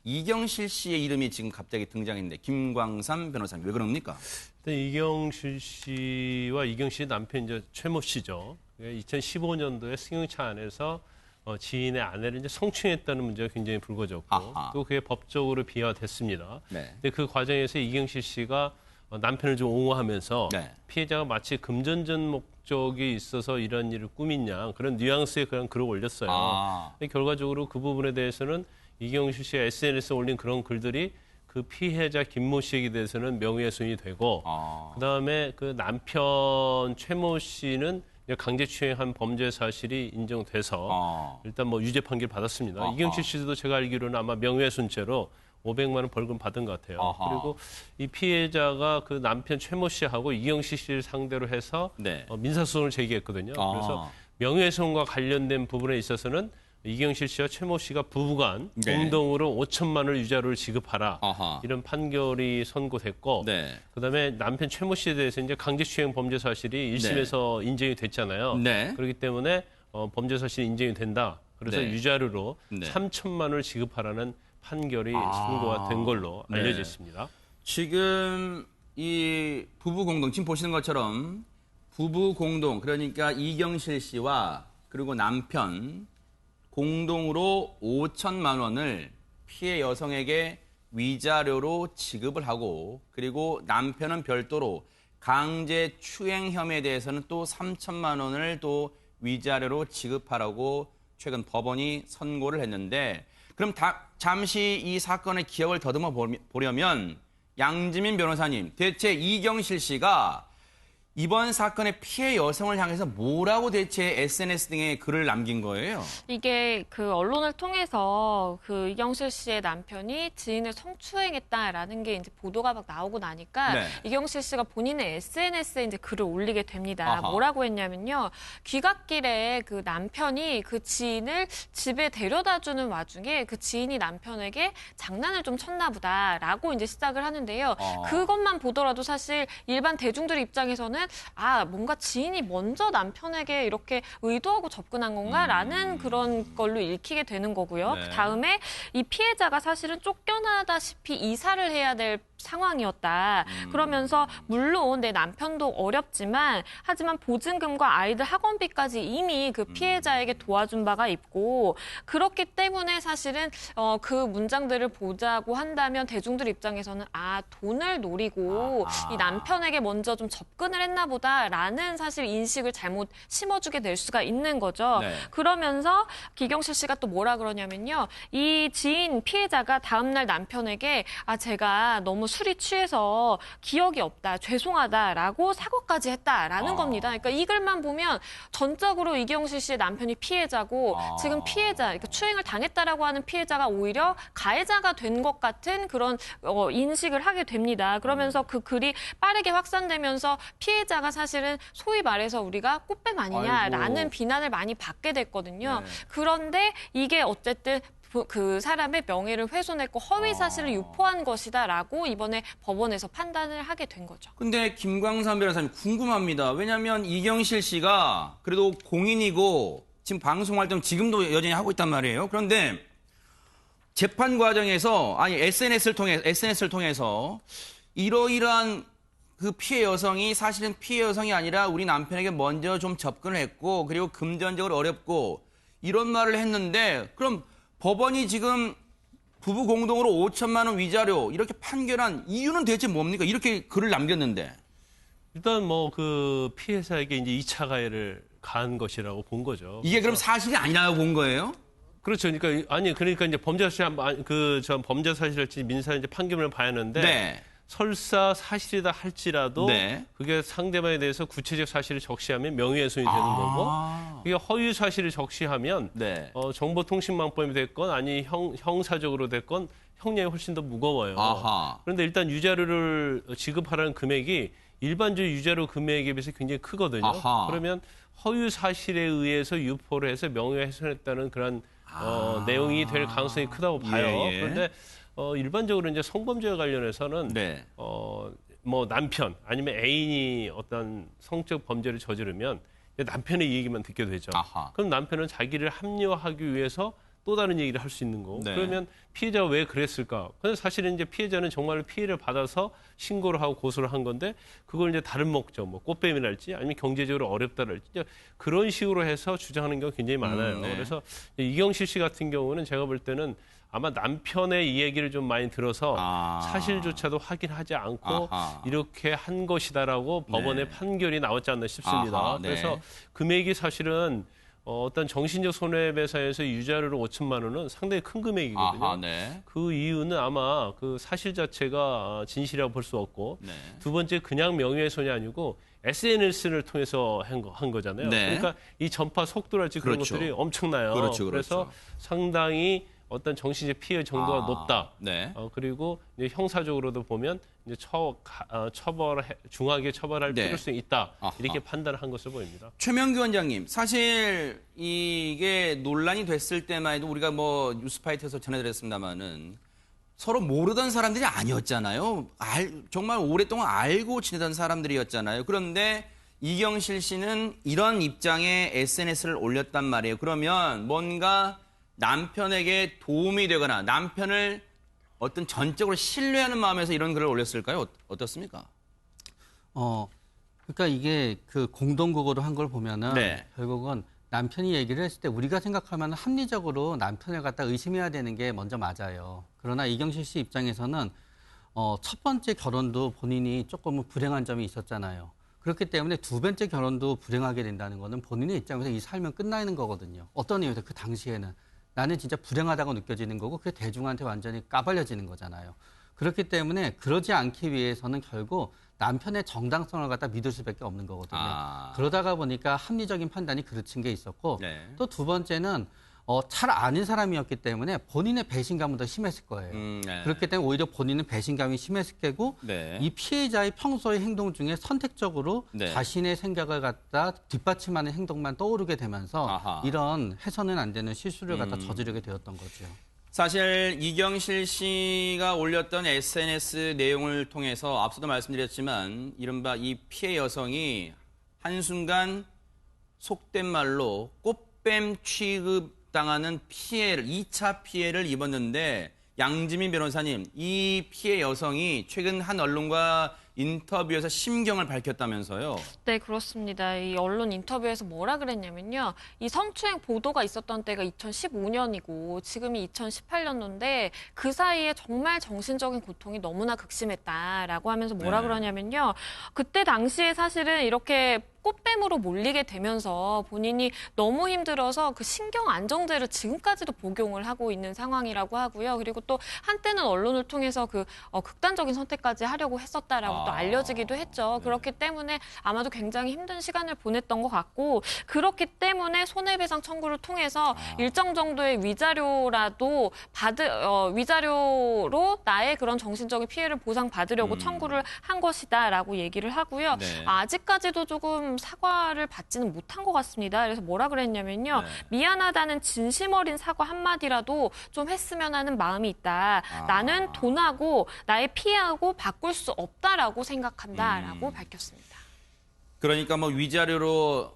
이경실 씨의 이름이 지금 갑자기 등장했는데 김광삼 변호사님 왜 그럽니까? 이경실 씨와 이경실 남편 이제 최모 씨죠. 2015년도에 승용차 안에서 지인의 아내를 이제 성추행했다는 문제가 굉장히 불거졌고 아하. 또 그게 법적으로 비화됐습니다. 네. 근데 그 과정에서 이경실 씨가 남편을 좀 옹호하면서 네. 피해자가 마치 금전적 목적이 있어서 이런 일을 꾸미냐 그런 뉘앙스의 그런 글을 올렸어요. 근데 결과적으로 그 부분에 대해서는 이경실 씨가 SNS에 올린 그런 글들이 그 피해자 김모 씨에게 대해서는 명예훼손이 되고 그다음에 그 남편 최모 씨는 강제추행한 범죄 사실이 인정돼서 일단 뭐 유죄 판결 받았습니다. 이경실 씨도 제가 알기로는 아마 명예훼손죄로 500만 원 벌금 받은 것 같아요. 그리고 이 피해자가 그 남편 최모 씨하고 이경실 씨를 상대로 해서 네. 민사소송을 제기했거든요. 그래서 명예훼손과 관련된 부분에 있어서는 이경실 씨와 최모 씨가 부부간 네. 공동으로 5천만 원을 유자료를 지급하라 이런 판결이 선고됐고 네. 그다음에 남편 최모 씨에 대해서 이제 강제추행 범죄 사실이 1심에서 인정이 됐잖아요. 네. 그렇기 때문에 범죄 사실이 인정이 된다. 그래서 네. 유자료로 네. 3천만 원을 지급하라는 판결이 선고가 된 걸로 네. 알려져 있습니다. 지금 이 부부 공동, 지금 보시는 것처럼 부부 공동, 그러니까 이경실 씨와 그리고 남편 공동으로 5천만 원을 피해 여성에게 위자료로 지급을 하고 그리고 남편은 별도로 강제 추행 혐의에 대해서는 또 3천만 원을 또 위자료로 지급하라고 최근 법원이 선고를 했는데 그럼 잠시 이 사건의 기억을 더듬어 보려면 양지민 변호사님, 대체 이경실 씨가 이번 사건의 피해 여성을 향해서 뭐라고 대체 SNS 등에 글을 남긴 거예요? 이게 그 언론을 통해서 그 이경실 씨의 남편이 지인을 성추행했다라는 게 이제 보도가 막 나오고 나니까 네. 이경실 씨가 본인의 SNS에 이제 글을 올리게 됩니다. 아하. 뭐라고 했냐면요. 귀갓길에 그 남편이 그 지인을 집에 데려다 주는 와중에 그 지인이 남편에게 장난을 좀 쳤나 보다라고 이제 시작을 하는데요. 그것만 보더라도 사실 일반 대중들 입장에서는 뭔가 지인이 먼저 남편에게 이렇게 의도하고 접근한 건가라는 그런 걸로 읽히게 되는 거고요. 네. 그다음에 이 피해자가 사실은 쫓겨나다시피 이사를 해야 될 상황이었다. 그러면서 물론 내 남편도 어렵지만 하지만 보증금과 아이들 학원비까지 이미 그 피해자에게 도와준 바가 있고 그렇기 때문에 사실은 그 문장들을 보자고 한다면 대중들 입장에서는 돈을 노리고 이 남편에게 먼저 좀 접근을 했나 보다라는 사실 인식을 잘못 심어주게 될 수가 있는 거죠. 네. 그러면서 기경실 씨가 또 뭐라 그러냐면요. 이 지인 피해자가 다음날 남편에게 제가 너무 술이 취해서 기억이 없다, 죄송하다라고 사과까지 했다라는 겁니다. 그러니까 이 글만 보면 전적으로 이경실 씨의 남편이 피해자고 지금 피해자, 그러니까 추행을 당했다라고 하는 피해자가 오히려 가해자가 된 것 같은 그런 인식을 하게 됩니다. 그러면서 그 글이 빠르게 확산되면서 피해자가 사실은 소위 말해서 우리가 꽃뱀 아니냐라는 아이고. 비난을 많이 받게 됐거든요. 네. 그런데 이게 어쨌든 그 사람의 명예를 훼손했고 허위 사실을 유포한 것이다라고 이번에 법원에서 판단을 하게 된 거죠. 근데 김광삼 변호사님 궁금합니다. 왜냐하면 이경실 씨가 그래도 공인이고 지금 방송 활동 지금도 여전히 하고 있단 말이에요. 그런데 재판 과정에서 SNS를 통해서 이러이러한 그 피해 여성이 사실은 피해 여성이 아니라 우리 남편에게 먼저 좀 접근을 했고 그리고 금전적으로 어렵고 이런 말을 했는데 그럼 법원이 지금 부부 공동으로 5천만 원 위자료 이렇게 판결한 이유는 대체 뭡니까? 이렇게 글을 남겼는데. 일단 뭐 그 피해자에게 이제 2차 가해를 가한 것이라고 본 거죠. 이게 그럼 사실이 아니라고 본 거예요? 그렇죠. 그러니까 이제 범죄 사실을 민사 이제 판결을 봐야 하는데 네. 설사 사실이다 할지라도 네. 그게 상대방에 대해서 구체적 사실을 적시하면 명예훼손이 되는 거고 그게 허위 사실을 적시하면 네. 정보통신망법이 됐건 아니 형사적으로 됐건 형량이 훨씬 더 무거워요. 아하. 그런데 일단 유자료를 지급하라는 금액이 일반적 유자료 금액에 비해서 굉장히 크거든요. 아하. 그러면 허위 사실에 의해서 유포를 해서 명예훼손했다는 그런 내용이 될 가능성이 크다고 봐요. 예, 예. 그런데 일반적으로 이제 성범죄와 관련해서는 네. 뭐 남편 아니면 애인이 어떤 성적 범죄를 저지르면 남편의 얘기만 듣게 되죠. 아하. 그럼 남편은 자기를 합리화하기 위해서 또 다른 얘기를 할 수 있는 거고. 네. 그러면 피해자가 왜 그랬을까? 근데 사실은 이제 피해자는 정말 피해를 받아서 신고를 하고 고소를 한 건데 그걸 이제 다른 목적, 뭐 꽃뱀이랄지 아니면 경제적으로 어렵다랄지 이제 그런 식으로 해서 주장하는 경우가 굉장히 많아요. 네. 그래서 이경실 씨 같은 경우는 제가 볼 때는 아마 남편의 이 얘기를 좀 많이 들어서 사실조차도 확인하지 않고 아하. 이렇게 한 것이다라고 법원의 판결이 나왔지 않나 싶습니다. 아하, 네. 그래서 금액이 사실은 어떤 정신적 손해배상에서 유자료로 5천만 원은 상당히 큰 금액이거든요. 아하, 네. 그 이유는 아마 그 사실 자체가 진실이라고 볼 수 없고 네. 두 번째 그냥 명예훼손이 아니고 SNS를 통해서 한 거잖아요. 네. 그러니까 이 전파 속도랄지 그런 그렇죠. 것들이 엄청나요. 그렇죠. 그래서 상당히 어떤 정신적 피해 정도가 높다. 네. 그리고 이제 형사적으로도 보면 이제 중하게 처벌할 네. 필요성이 있다. 아하. 이렇게 판단을 한 것으로 보입니다. 최명규 원장님, 사실 이게 논란이 됐을 때만 해도 우리가 뭐 뉴스파이트에서 전해드렸습니다마는 서로 모르던 사람들이 아니었잖아요. 정말 오랫동안 알고 지내던 사람들이었잖아요. 그런데 이경실 씨는 이런 입장에 SNS를 올렸단 말이에요. 그러면 뭔가 남편에게 도움이 되거나 남편을 어떤 전적으로 신뢰하는 마음에서 이런 글을 올렸을까요? 어떻습니까? 그러니까 이게 그 공동구고로 한 걸 보면은 네. 결국은 남편이 얘기를 했을 때 우리가 생각하면 합리적으로 남편을 갖다 의심해야 되는 게 먼저 맞아요. 그러나 이경실 씨 입장에서는 첫 번째 결혼도 본인이 조금은 불행한 점이 있었잖아요. 그렇기 때문에 두 번째 결혼도 불행하게 된다는 거는 본인의 입장에서 이 삶은 끝나는 거거든요. 어떤 이유에서 그 당시에는 나는 진짜 불행하다고 느껴지는 거고 그게 대중한테 완전히 까발려지는 거잖아요. 그렇기 때문에 그러지 않기 위해서는 결국 남편의 정당성을 갖다 믿을 수밖에 없는 거거든요. 그러다가 보니까 합리적인 판단이 그르친 게 있었고 네. 또 두 번째는 잘 아는 사람이었기 때문에 본인의 배신감은 더 심했을 거예요. 네. 그렇기 때문에 오히려 본인은 배신감이 심했을 거고 네. 이 피해자의 평소의 행동 중에 선택적으로 네. 자신의 생각을 갖다 뒷받침하는 행동만 떠오르게 되면서 아하. 이런 해서는 안 되는 실수를 갖다 저지르게 되었던 거죠. 사실 이경실 씨가 올렸던 SNS 내용을 통해서 앞서도 말씀드렸지만 이른바 이 피해 여성이 한순간 속된 말로 꽃뱀 취급당하는 피해를 2차 피해를 입었는데 양지민 변호사님, 이 피해 여성이 최근 한 언론과 인터뷰에서 심경을 밝혔다면서요? 네, 그렇습니다. 이 언론 인터뷰에서 뭐라 그랬냐면요. 이 성추행 보도가 있었던 때가 2015년이고 지금이 2018년도인데 그 사이에 정말 정신적인 고통이 너무나 극심했다라고 하면서 뭐라 네. 그러냐면요. 그때 당시에 사실은 이렇게 꽃뱀으로 몰리게 되면서 본인이 너무 힘들어서 그 신경 안정제를 지금까지도 복용을 하고 있는 상황이라고 하고요. 그리고 또 한때는 언론을 통해서 그 극단적인 선택까지 하려고 했었다라고 또 알려지기도 했죠. 네. 그렇기 때문에 아마도 굉장히 힘든 시간을 보냈던 것 같고 그렇기 때문에 손해배상 청구를 통해서 일정 정도의 위자료라도 위자료로 나의 그런 정신적인 피해를 보상받으려고 청구를 한 것이다라고 얘기를 하고요. 네. 아직까지도 조금 사과를 받지는 못한 것 같습니다. 그래서 뭐라 그랬냐면요. 네. 미안하다는 진심 어린 사과 한마디라도 좀 했으면 하는 마음이 있다. 나는 돈하고 나의 피해하고 바꿀 수 없다라고 생각한다라고 밝혔습니다. 그러니까 뭐 위자료로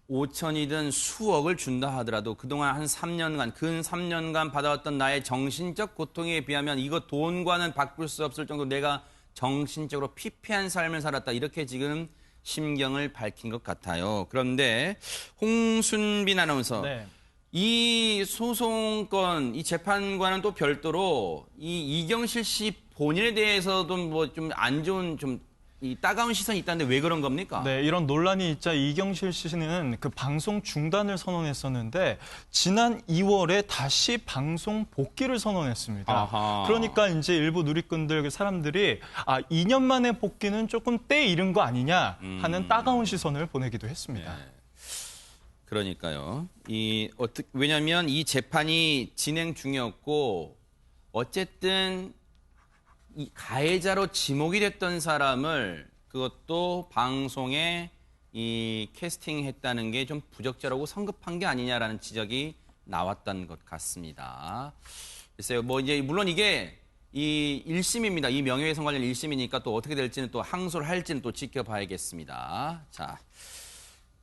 5천이든 수억을 준다 하더라도 그동안 한 3년간, 근 3년간 받아왔던 나의 정신적 고통에 비하면 이거 돈과는 바꿀 수 없을 정도로 내가 정신적으로 피폐한 삶을 살았다. 이렇게 지금 심경을 밝힌 것 같아요. 그런데 홍순빈 아나운서, 네. 이 소송건, 이 재판과는 또 별도로 이 이경실 씨 본인에 대해서도 뭐 좀 안 좋은 이 따가운 시선이 있다는데 왜 그런 겁니까? 네, 이런 논란이 있자 이경실 씨는 그 방송 중단을 선언했었는데 지난 2월에 다시 방송 복귀를 선언했습니다. 아하. 그러니까 이제 일부 누리꾼들 그 사람들이 2년 만에 복귀는 조금 때 이른 거 아니냐 하는 따가운 시선을 보내기도 했습니다. 네. 그러니까요. 왜냐하면 이 재판이 진행 중이었고 어쨌든 이 가해자로 지목이 됐던 사람을 그것도 방송에 이 캐스팅했다는 게 좀 부적절하고 성급한 게 아니냐라는 지적이 나왔던 것 같습니다. 글쎄요, 뭐 이제 물론 이게 이 1심입니다. 이 명예훼손 관련 1심이니까 또 어떻게 될지는 또 항소를 할지는 또 지켜봐야겠습니다. 자,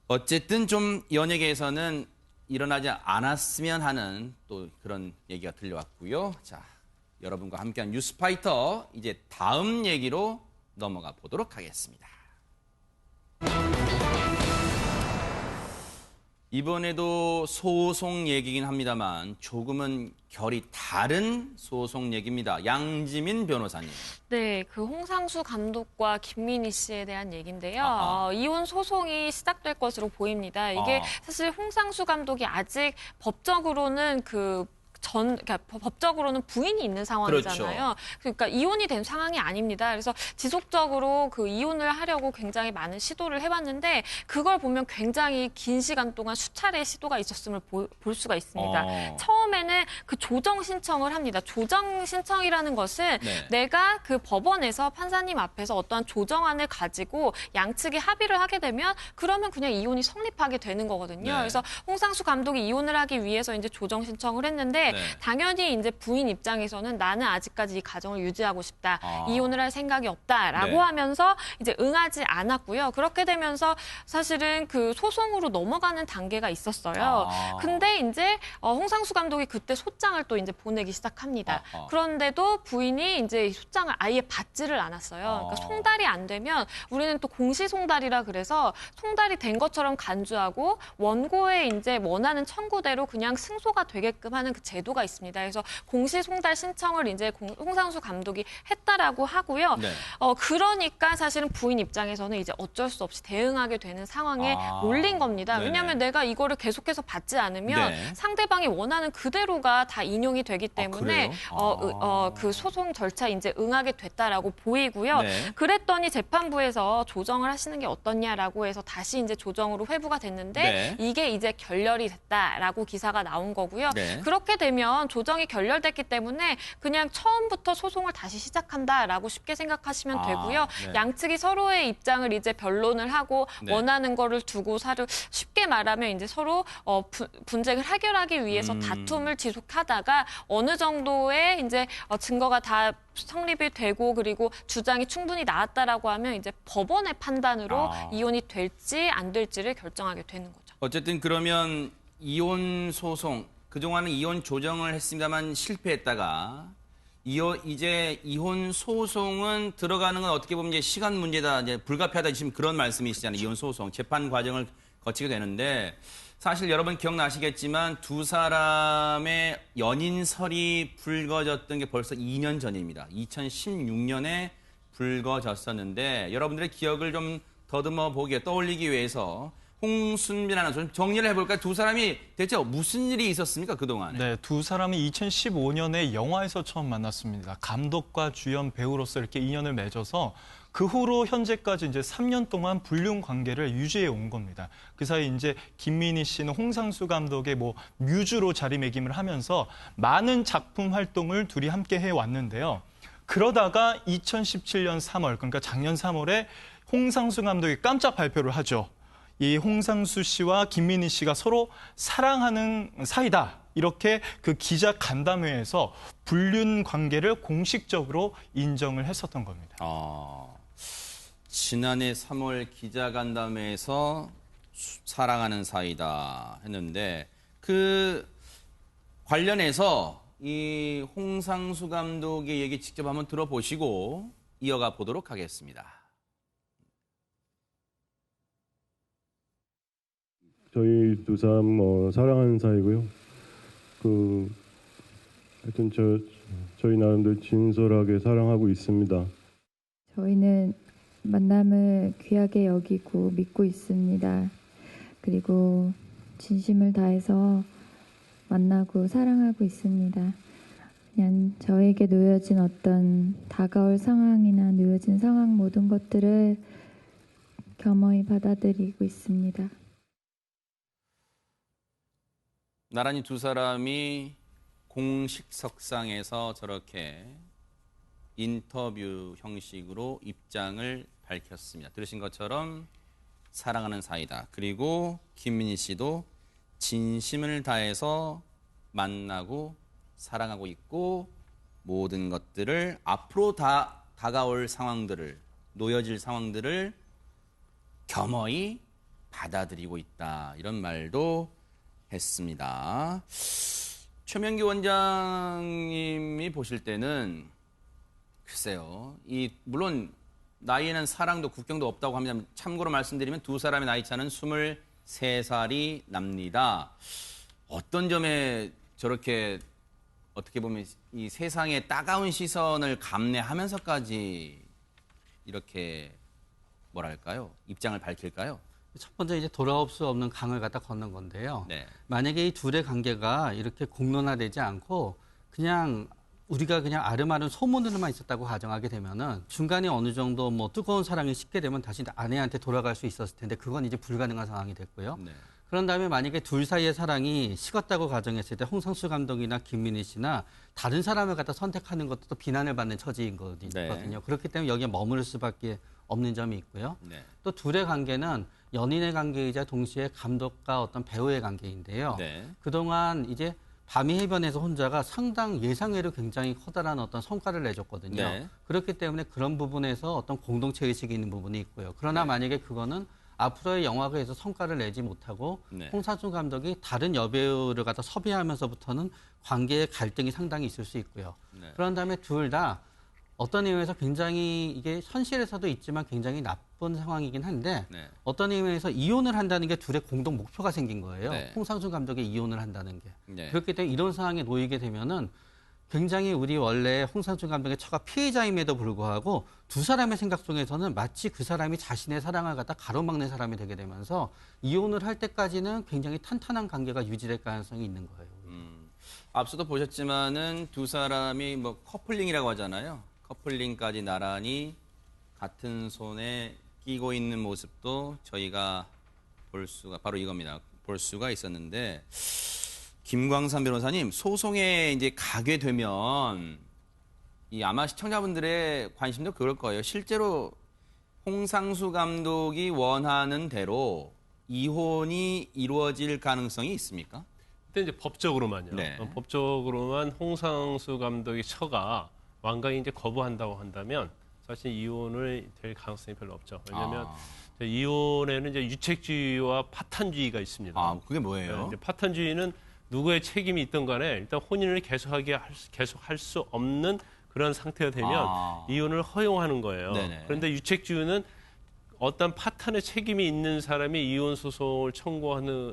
어쨌든 좀 연예계에서는 일어나지 않았으면 하는 또 그런 얘기가 들려왔고요. 자, 여러분과 함께한 뉴스파이터, 이제 다음 얘기로 넘어가 보도록 하겠습니다. 이번에도 소송 얘기긴 합니다만 조금은 결이 다른 소송 얘기입니다. 양지민 변호사님. 네, 그 홍상수 감독과 김민희 씨에 대한 얘기인데요. 아하. 이혼 소송이 시작될 것으로 보입니다. 이게 사실 홍상수 감독이 아직 법적으로는 그러니까 법적으로는 부인이 있는 상황이잖아요. 그렇죠. 그러니까 이혼이 된 상황이 아닙니다. 그래서 지속적으로 그 이혼을 하려고 굉장히 많은 시도를 해봤는데 그걸 보면 굉장히 긴 시간 동안 수차례 시도가 있었음을 볼 수가 있습니다. 처음에는 그 조정 신청을 합니다. 조정 신청이라는 것은 네. 내가 그 법원에서 판사님 앞에서 어떠한 조정안을 가지고 양측이 합의를 하게 되면 그러면 그냥 이혼이 성립하게 되는 거거든요. 네. 그래서 홍상수 감독이 이혼을 하기 위해서 이제 조정 신청을 했는데 네. 당연히 이제 부인 입장에서는 나는 아직까지 이 가정을 유지하고 싶다. 아. 이혼을 할 생각이 없다라고 네. 하면서 이제 응하지 않았고요. 그렇게 되면서 사실은 그 소송으로 넘어가는 단계가 있었어요. 근데 이제 홍상수 감독이 그때 소장을 또 이제 보내기 시작합니다. 그런데도 부인이 이제 소장을 아예 받지를 않았어요. 그러니까 송달이 안 되면 우리는 또 공시 송달이라 그래서 송달이 된 것처럼 간주하고 원고에 이제 원하는 청구대로 그냥 승소가 되게끔 하는 그 제도가 있습니다. 그래서 공시 송달 신청을 이제 홍상수 감독이 했다라고 하고요. 네. 그러니까 사실은 부인 입장에서는 이제 어쩔 수 없이 대응하게 되는 상황에 몰린 겁니다. 네네. 왜냐하면 내가 이거를 계속해서 받지 않으면 네. 상대방이 원하는 그대로가 다 인용이 되기 때문에 그래요? 그 소송 절차 이제 응하게 됐다라고 보이고요. 네. 그랬더니 재판부에서 조정을 하시는 게 어떻냐라고 해서 다시 이제 조정으로 회부가 됐는데 네. 이게 이제 결렬이 됐다라고 기사가 나온 거고요. 네. 그렇게 되면 조정이 결렬됐기 때문에 그냥 처음부터 소송을 다시 시작한다라고 쉽게 생각하시면 되고요. 네. 양측이 서로의 입장을 이제 변론을 하고 네. 원하는 거를 두고 쉽게 말하면 이제 서로 분쟁을 해결하기 위해서 다툼을 지속하다가 어느 정도의 이제 증거가 다 성립이 되고 그리고 주장이 충분히 나왔다라고 하면 이제 법원의 판단으로 이혼이 될지 안 될지를 결정하게 되는 거죠. 어쨌든 그러면 이혼 소송, 그동안은 이혼 조정을 했습니다만 실패했다가 이제 이혼 소송은 들어가는 건 어떻게 보면 이제 시간 문제다, 이제 불가피하다 지금 그런 말씀이시잖아요. 이혼 소송 재판 과정을 거치게 되는데 사실 여러분 기억나시겠지만 두 사람의 연인설이 불거졌던 게 벌써 2년 전입니다. 2016년에 불거졌었는데 여러분들의 기억을 좀 더듬어 보게 떠올리기 위해서 홍순민 아나운서 정리를 해볼까요? 두 사람이 대체 무슨 일이 있었습니까, 그동안에? 네, 두 사람이 2015년에 영화에서 처음 만났습니다. 감독과 주연 배우로서 이렇게 인연을 맺어서 그 후로 현재까지 이제 3년 동안 불륜 관계를 유지해 온 겁니다. 그 사이 이제 김민희 씨는 홍상수 감독의 뮤즈로 자리매김을 하면서 많은 작품 활동을 둘이 함께 해 왔는데요. 그러다가 2017년 3월, 그러니까 작년 3월에 홍상수 감독이 깜짝 발표를 하죠. 이 홍상수 씨와 김민희 씨가 서로 사랑하는 사이다. 이렇게 그 기자 간담회에서 불륜 관계를 공식적으로 인정을 했었던 겁니다. 지난해 3월 기자 간담회에서 사랑하는 사이다 했는데 그 관련해서 이 홍상수 감독의 얘기 직접 한번 들어보시고 이어가 보도록 하겠습니다. 저희 두 사람 사랑하는 사이고요. 하여튼 저희 나름대로 진솔하게 사랑하고 있습니다. 저희는 만남을 귀하게 여기고 믿고 있습니다. 그리고 진심을 다해서 만나고 사랑하고 있습니다. 그냥 저에게 놓여진 어떤 다가올 상황이나 놓여진 상황 모든 것들을 겸허히 받아들이고 있습니다. 나란히 두 사람이 공식석상에서 저렇게 인터뷰 형식으로 입장을 밝혔습니다. 들으신 것처럼 사랑하는 사이다. 그리고 김민희 씨도 진심을 다해서 만나고 사랑하고 있고 모든 것들을 앞으로 다가올 상황들을 놓여질 상황들을 겸허히 받아들이고 있다. 이런 말도 했습니다. 최명기 원장님이 보실 때는 글쎄요. 물론 나이에는 사랑도 국경도 없다고 합니다. 참고로 말씀드리면 두 사람의 나이 차는 23살이 납니다. 어떤 점에 저렇게 어떻게 보면 이 세상의 따가운 시선을 감내하면서까지 이렇게 뭐랄까요? 입장을 밝힐까요? 첫 번째 이제 돌아올 수 없는 강을 갖다 걷는 건데요. 네. 만약에 이 둘의 관계가 이렇게 공론화되지 않고 그냥 우리가 그냥 아름아름 소문으로만 있었다고 가정하게 되면은 중간에 어느 정도 뜨거운 사랑이 식게 되면 다시 아내한테 돌아갈 수 있었을 텐데 그건 이제 불가능한 상황이 됐고요. 네. 그런 다음에 만약에 둘 사이의 사랑이 식었다고 가정했을 때 홍상수 감독이나 김민희 씨나 다른 사람을 갖다 선택하는 것도 또 비난을 받는 처지인 거거든요. 네. 그렇기 때문에 여기에 머무를 수밖에 없는 점이 있고요. 네. 또 둘의 관계는 연인의 관계이자 동시에 감독과 어떤 배우의 관계인데요. 네. 그동안 이제 밤이 해변에서 혼자가 상당 예상외로 굉장히 커다란 어떤 성과를 내줬거든요. 네. 그렇기 때문에 그런 부분에서 어떤 공동체 의식이 있는 부분이 있고요. 그러나 만약에 그거는 앞으로의 영화계에서 성과를 내지 못하고 네. 홍상수 감독이 다른 여배우를 갖다 섭외하면서부터는 관계의 갈등이 상당히 있을 수 있고요. 네. 그런 다음에 둘 다 어떤 의미에서 굉장히 이게 현실에서도 있지만 굉장히 바쁜 상황이긴 한데 네. 어떤 의미에서 이혼을 한다는 게 둘의 공동 목표가 생긴 거예요. 네. 홍상수 감독의 이혼을 한다는 게. 네. 그렇기 때문에 이런 상황에 놓이게 되면은 굉장히 우리 원래 홍상수 감독의 처가 피해자임에도 불구하고 두 사람의 생각 속에서는 마치 그 사람이 자신의 사랑을 갖다 가로막는 사람이 되게 되면서 이혼을 할 때까지는 굉장히 탄탄한 관계가 유지될 가능성이 있는 거예요. 앞서도 보셨지만은 두 사람이 뭐 커플링이라고 하잖아요. 커플링까지 나란히 같은 손에 끼고 있는 모습도 저희가 볼 수가 바로 이겁니다. 볼 수가 있었는데 김광산 변호사님 소송에 이제 가게 되면 이 아마 시청자분들의 관심도 그럴 거예요. 실제로 홍상수 감독이 원하는 대로 이혼이 이루어질 가능성이 있습니까? 근데 이제 법적으로만요. 네. 법적으로만 홍상수 감독의 처가 완강히 이제 거부한다고 한다면 사실 이혼을 될 가능성이 별로 없죠. 왜냐하면 이혼에는 이제 유책주의와 파탄주의가 있습니다. 아, 그게 뭐예요? 이제 파탄주의는 누구의 책임이 있든 간에 일단 혼인을 계속할 수 없는 그런 상태가 되면 이혼을 허용하는 거예요. 네네. 그런데 유책주의는 어떤 파탄의 책임이 있는 사람이 이혼 소송을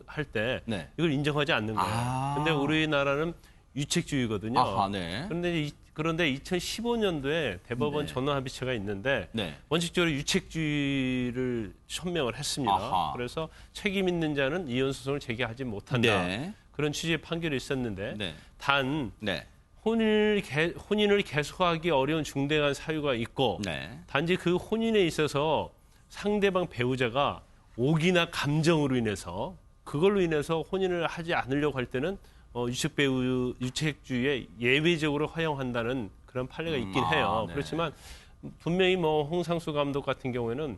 할 때 네. 이걸 인정하지 않는 거예요. 근데 우리나라는 유책주의거든요. 아하, 네. 그런데 2015년도에 대법원 네. 전원합의체가 있는데 네. 원칙적으로 유책주의를 천명을 했습니다. 아하. 그래서 책임 있는 자는 이혼 소송을 제기하지 못한다. 네. 그런 취지의 판결이 있었는데 네. 단 네. 혼인을 계속하기 어려운 중대한 사유가 있고 네. 단지 그 혼인에 있어서 상대방 배우자가 오기나 감정으로 인해서 그걸로 인해서 혼인을 하지 않으려고 할 때는 유책주의에 예외적으로 허용한다는 그런 판례가 있긴 해요. 네. 그렇지만 분명히 뭐 홍상수 감독 같은 경우에는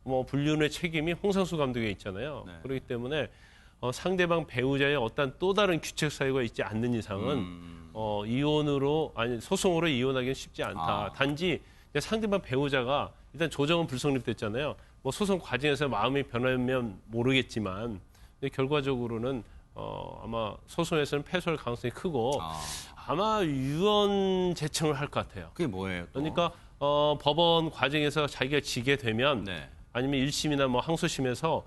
뭐 불륜의 책임이 홍상수 감독에 있잖아요. 네. 그렇기 때문에 상대방 배우자의 어떤 또 다른 규책 사유가 있지 않는 이상은 소송으로 이혼하기는 쉽지 않다. 단지 상대방 배우자가 일단 조정은 불성립됐잖아요. 뭐 소송 과정에서 마음이 변하면 모르겠지만 근데 결과적으로는 아마 소송에서는 패소할 가능성이 크고 아마 유언 제청을 할 것 같아요. 그게 뭐예요? 또? 그러니까 법원 과정에서 자기가 지게 되면 네. 아니면 1심이나 뭐 항소심에서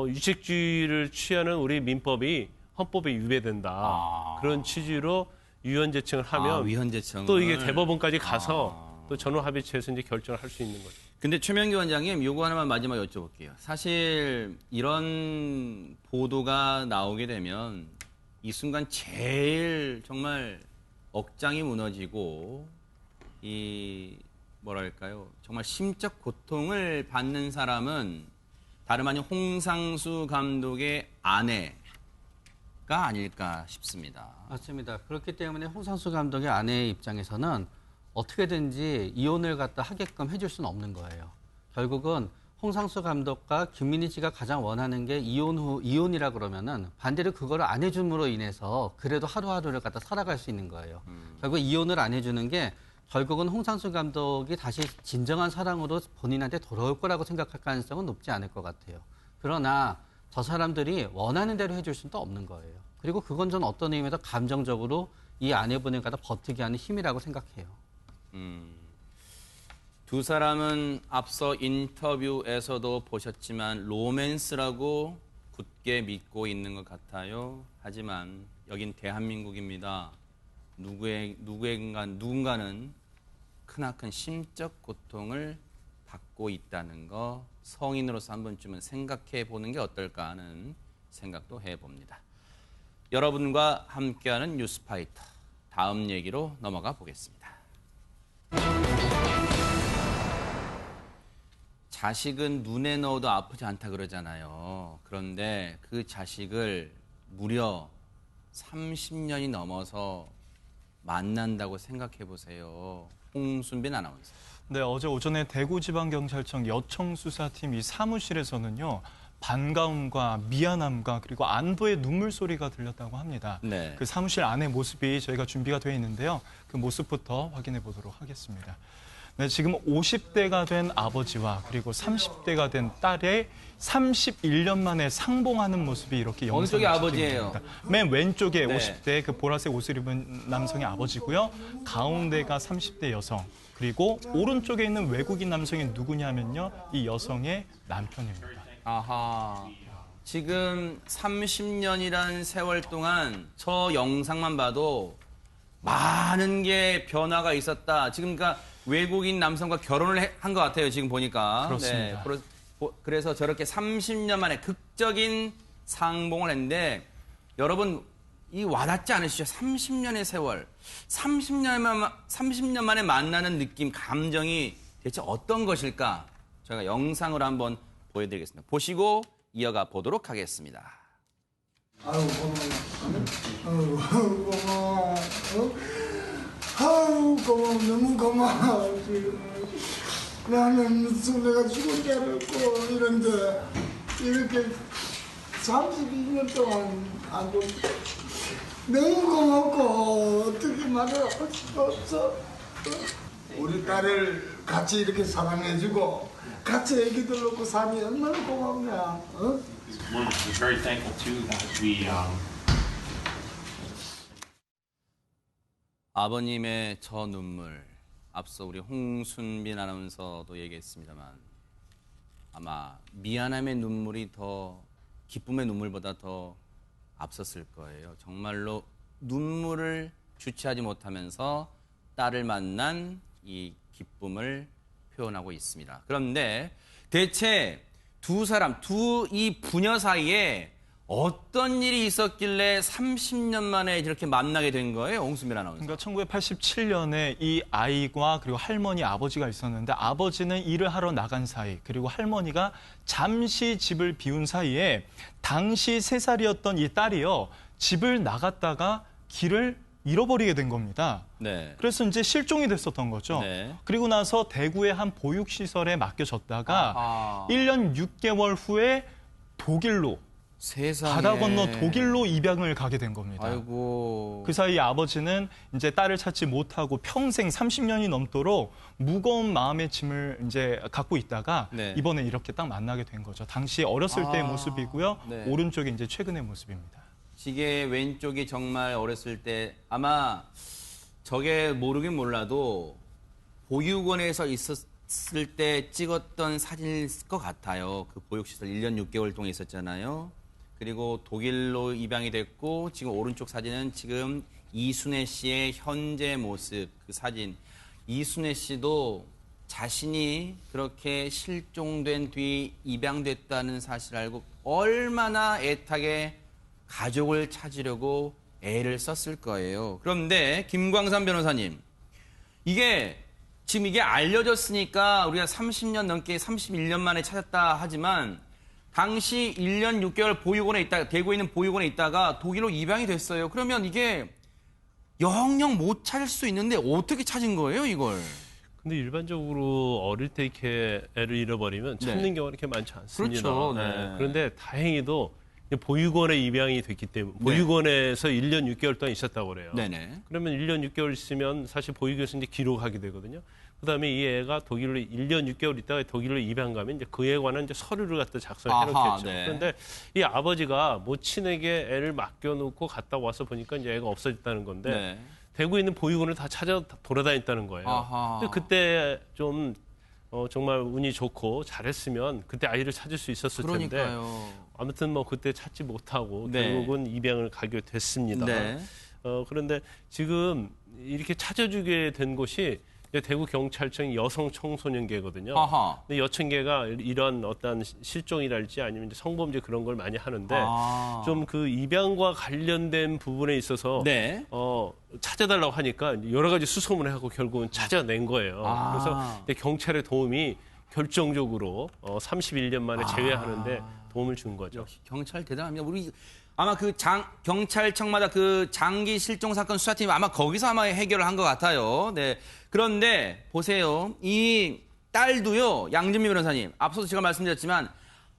유책주의를 취하는 우리 민법이 헌법에 위배된다. 그런 취지로 유언 제청을 하면 위헌 제청을 또 이게 대법원까지 가서 또 전원합의체에서 이제 결정을 할 수 있는 거죠. 근데 최명기 원장님, 요거 하나만 마지막 여쭤볼게요. 사실 이런 보도가 나오게 되면 이 순간 제일 정말 억장이 무너지고 뭐랄까요? 정말 심적 고통을 받는 사람은 다름 아닌 홍상수 감독의 아내가 아닐까 싶습니다. 맞습니다. 그렇기 때문에 홍상수 감독의 아내의 입장에서는 어떻게든지 이혼을 갖다 하게끔 해줄 수는 없는 거예요. 결국은 홍상수 감독과 김민희 씨가 가장 원하는 게 이혼이라 그러면은 반대로 그거를 안 해줌으로 인해서 그래도 하루하루를 갖다 살아갈 수 있는 거예요. 결국 이혼을 안 해주는 게 결국은 홍상수 감독이 다시 진정한 사랑으로 본인한테 돌아올 거라고 생각할 가능성은 높지 않을 것 같아요. 그러나 저 사람들이 원하는 대로 해줄 수는 또 없는 거예요. 그리고 그건 전 어떤 의미에서 감정적으로 이 아내분을 갖다 버티게 하는 힘이라고 생각해요. 두 사람은 앞서 인터뷰에서도 보셨지만 로맨스라고 굳게 믿고 있는 것 같아요. 하지만 여긴 대한민국입니다. 누군가는 크나큰 심적 고통을 받고 있다는 거 성인으로서 한 번쯤은 생각해 보는 게 어떨까 하는 생각도 해봅니다. 여러분과 함께하는 뉴스파이터, 다음 얘기로 넘어가 보겠습니다. 자식은 눈에 넣어도 아프지 않다 그러잖아요. 그런데 그 자식을 무려 30년이 넘어서 만난다고 생각해 보세요. 홍순빈 아나운서. 네, 어제 오전에 대구지방경찰청 여청수사팀 이 사무실에서는요. 반가움과 미안함과 그리고 안도의 눈물 소리가 들렸다고 합니다. 네. 그 사무실 안의 모습이 저희가 준비가 되어 있는데요. 그 모습부터 확인해 보도록 하겠습니다. 네, 지금 50대가 된 아버지와 그리고 30대가 된 딸의 31년 만에 상봉하는 모습이 이렇게 어느 쪽이 아버지예요? 맨 왼쪽에 네. 50대 그 보라색 옷을 입은 남성의 아버지고요. 가운데가 30대 여성. 그리고 오른쪽에 있는 외국인 남성이 누구냐면요. 이 여성의 남편입니다. 아하. 지금 30년이란 세월 동안 저 영상만 봐도 많은 게 변화가 있었다. 지금 그러니까 외국인 남성과 결혼을 한 것 같아요. 지금 보니까. 그렇습니다. 네. 그래서 저렇게 30년 만에 극적인 상봉을 했는데 여러분 이 와닿지 않으시죠? 30년의 세월. 30년 만에 만나는 느낌, 감정이 대체 어떤 것일까? 저희가 영상으로 한번 보여드리겠습니다. 보시고 이어가 보도록 하겠습니다. 아유 고마워. 아유 고마워. 아유 고마워. 너무 고마워. 지금 나는 내가 죽은 줄 알았고 이런데 이렇게 32년 동안 안 보. 너무 고맙고 어떻게 말을 할 수가 없어. 우리 딸을 같이 이렇게 사랑해주고 같이 애기들 놓고 사니 얼마나 고맙냐. 어? We're very thankful too that we 아버님의 저 눈물. 앞서 우리 홍순빈 아나운서도 얘기했습니다만 아마 미안함의 눈물이 더 기쁨의 눈물보다 더 앞섰을 거예요. 정말로 눈물을 주체하지 못하면서 딸을 만난 이 기쁨을 표현하고 있습니다. 그런데 대체 이 부녀 사이에 어떤 일이 있었길래 30년 만에 이렇게 만나게 된 거예요, 홍순빈 아나운서? 그러니까 1987년에 이 아이와 그리고 할머니, 아버지가 있었는데 아버지는 일을 하러 나간 사이 그리고 할머니가 잠시 집을 비운 사이에 당시 3살이었던 이 딸이요. 집을 나갔다가 길을 잃어버리게 된 겁니다. 네. 그래서 이제 실종이 됐었던 거죠. 네. 그리고 나서 대구의 한 보육시설에 맡겨졌다가 아하. 1년 6개월 후에 독일로 세상에. 바다 건너 독일로 입양을 가게 된 겁니다. 아이고. 그 사이 아버지는 이제 딸을 찾지 못하고 평생 30년이 넘도록 무거운 마음의 짐을 이제 갖고 있다가 네. 이번에 이렇게 딱 만나게 된 거죠. 당시 어렸을 때의 모습이고요. 네. 오른쪽이 이제 최근의 모습입니다. 이게 왼쪽이 정말 어렸을 때 아마 저게 모르긴 몰라도 보육원에서 있었을 때 찍었던 사진일 것 같아요. 그 보육시설 1년 6개월 동안 있었잖아요. 그리고 독일로 입양이 됐고 지금 오른쪽 사진은 지금 이순애 씨의 현재 모습 그 사진. 이순애 씨도 자신이 그렇게 실종된 뒤 입양됐다는 사실을 알고 얼마나 애타게 가족을 찾으려고 애를 썼을 거예요. 그런데 김광삼 변호사님, 이게 지금 이게 알려졌으니까 우리가 30년 넘게 31년 만에 찾았다 하지만 당시 1년 6개월 보육원에 있다가 대구에 있는 보육원에 있다가 독일로 입양이 됐어요. 그러면 이게 영영 못 찾을 수 있는데 어떻게 찾은 거예요, 이걸? 근데 일반적으로 어릴 때 이렇게 애를 잃어버리면 찾는 네. 경우가 이렇게 많지 않습니다. 그렇죠. 네. 그런데 다행히도 보육원에 입양이 됐기 때문에 보육원에서 1년 6개월 동안 있었다고 그래요. 네네. 그러면 1년 6개월 있으면 사실 보육원에서 이제 기록하게 되거든요. 그다음에 이 애가 독일로 1년 6개월 있다가 독일로 입양 가면 이제 그에 관한 이제 서류를 갖다 작성해 놓겠죠. 네. 그런데 이 아버지가 모친에게 애를 맡겨놓고 갔다 와서 보니까 이제 애가 없어졌다는 건데 네. 대구에 있는 보육원을 다 찾아 돌아다녔다는 거예요. 아하. 근데 그때 좀 정말 운이 좋고 잘했으면 그때 아이를 찾을 수 있었을 텐데 그러니까요. 아무튼 뭐 그때 찾지 못하고 네. 결국은 입양을 가게 됐습니다. 네. 그런데 지금 이렇게 찾아주게 된 곳이 이제 대구 경찰청 여성 청소년계거든요. 아하. 근데 여청계가 이런 어떤 실종이랄지 아니면 이제 성범죄 그런 걸 많이 하는데 아. 좀 그 입양과 관련된 부분에 있어서 네. 찾아달라고 하니까 여러 가지 수소문을 하고 결국은 찾아낸 거예요. 아. 그래서 근데 경찰의 도움이 결정적으로 31년 만에 제외하는데 도움을 준 거죠. 역시 경찰 대단합니다. 우리 아마 그 경찰청마다 그 장기 실종 사건 수사팀 아마 거기서 아마 해결을 한 것 같아요. 네. 그런데 보세요. 이 딸도요. 양진미 변호사님. 앞서도 제가 말씀드렸지만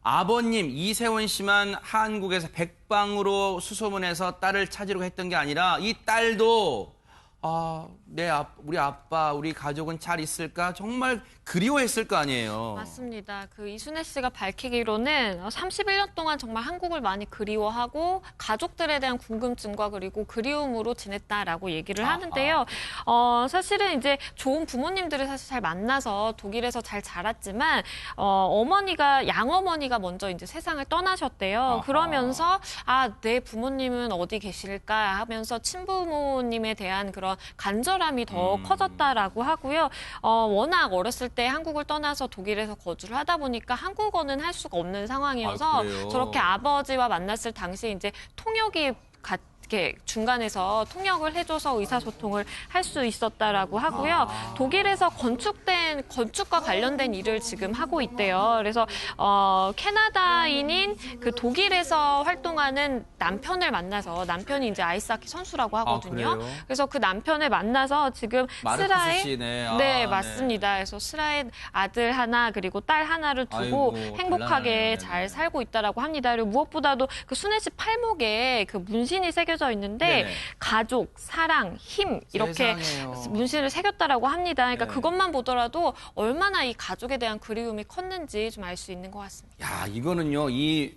아버님 이세원 씨만 한국에서 백방으로 수소문해서 딸을 찾으려고 했던 게 아니라 이 딸도 우리 아빠, 우리 가족은 잘 있을까? 정말 그리워했을 거 아니에요. 맞습니다. 그 이순애 씨가 밝히기로는 31년 동안 정말 한국을 많이 그리워하고 가족들에 대한 궁금증과 그리고 그리움으로 지냈다라고 얘기를 하는데요. 사실은 이제 좋은 부모님들을 사실 잘 만나서 독일에서 잘 자랐지만 어머니가 양어머니가 먼저 이제 세상을 떠나셨대요. 그러면서 내 부모님은 어디 계실까 하면서 친부모님에 대한 그런 간절함이 더 커졌다라고 하고요. 워낙 어렸을 때 한국을 떠나서 독일에서 거주를 하다 보니까 한국어는 할 수가 없는 상황이어서 저렇게 아버지와 만났을 당시 이제 통역이 이렇게 중간에서 통역을 해줘서 의사소통을 할 수 있었다라고 하고요. 독일에서 건축과 관련된 일을 지금 하고 있대요. 그래서 캐나다인인 그 독일에서 활동하는 남편을 만나서 남편이 이제 아이스하키 선수라고 하거든요. 그래서 그 남편을 만나서 지금 스라에 네, 맞습니다. 그래서 스라에 아들 하나 그리고 딸 하나를 두고 행복하게 잘 살고 있다라고 합니다. 그리고 무엇보다도 그 순애 씨 팔목에 그 문신이 새겨져 있는데 가족, 사랑, 힘 이렇게 문신을 새겼다라고 합니다. 그러니까 그것만 보더라도 얼마나 이 가족에 대한 그리움이 컸는지 좀 알 수 있는 것 같습니다. 야, 이거는요. 이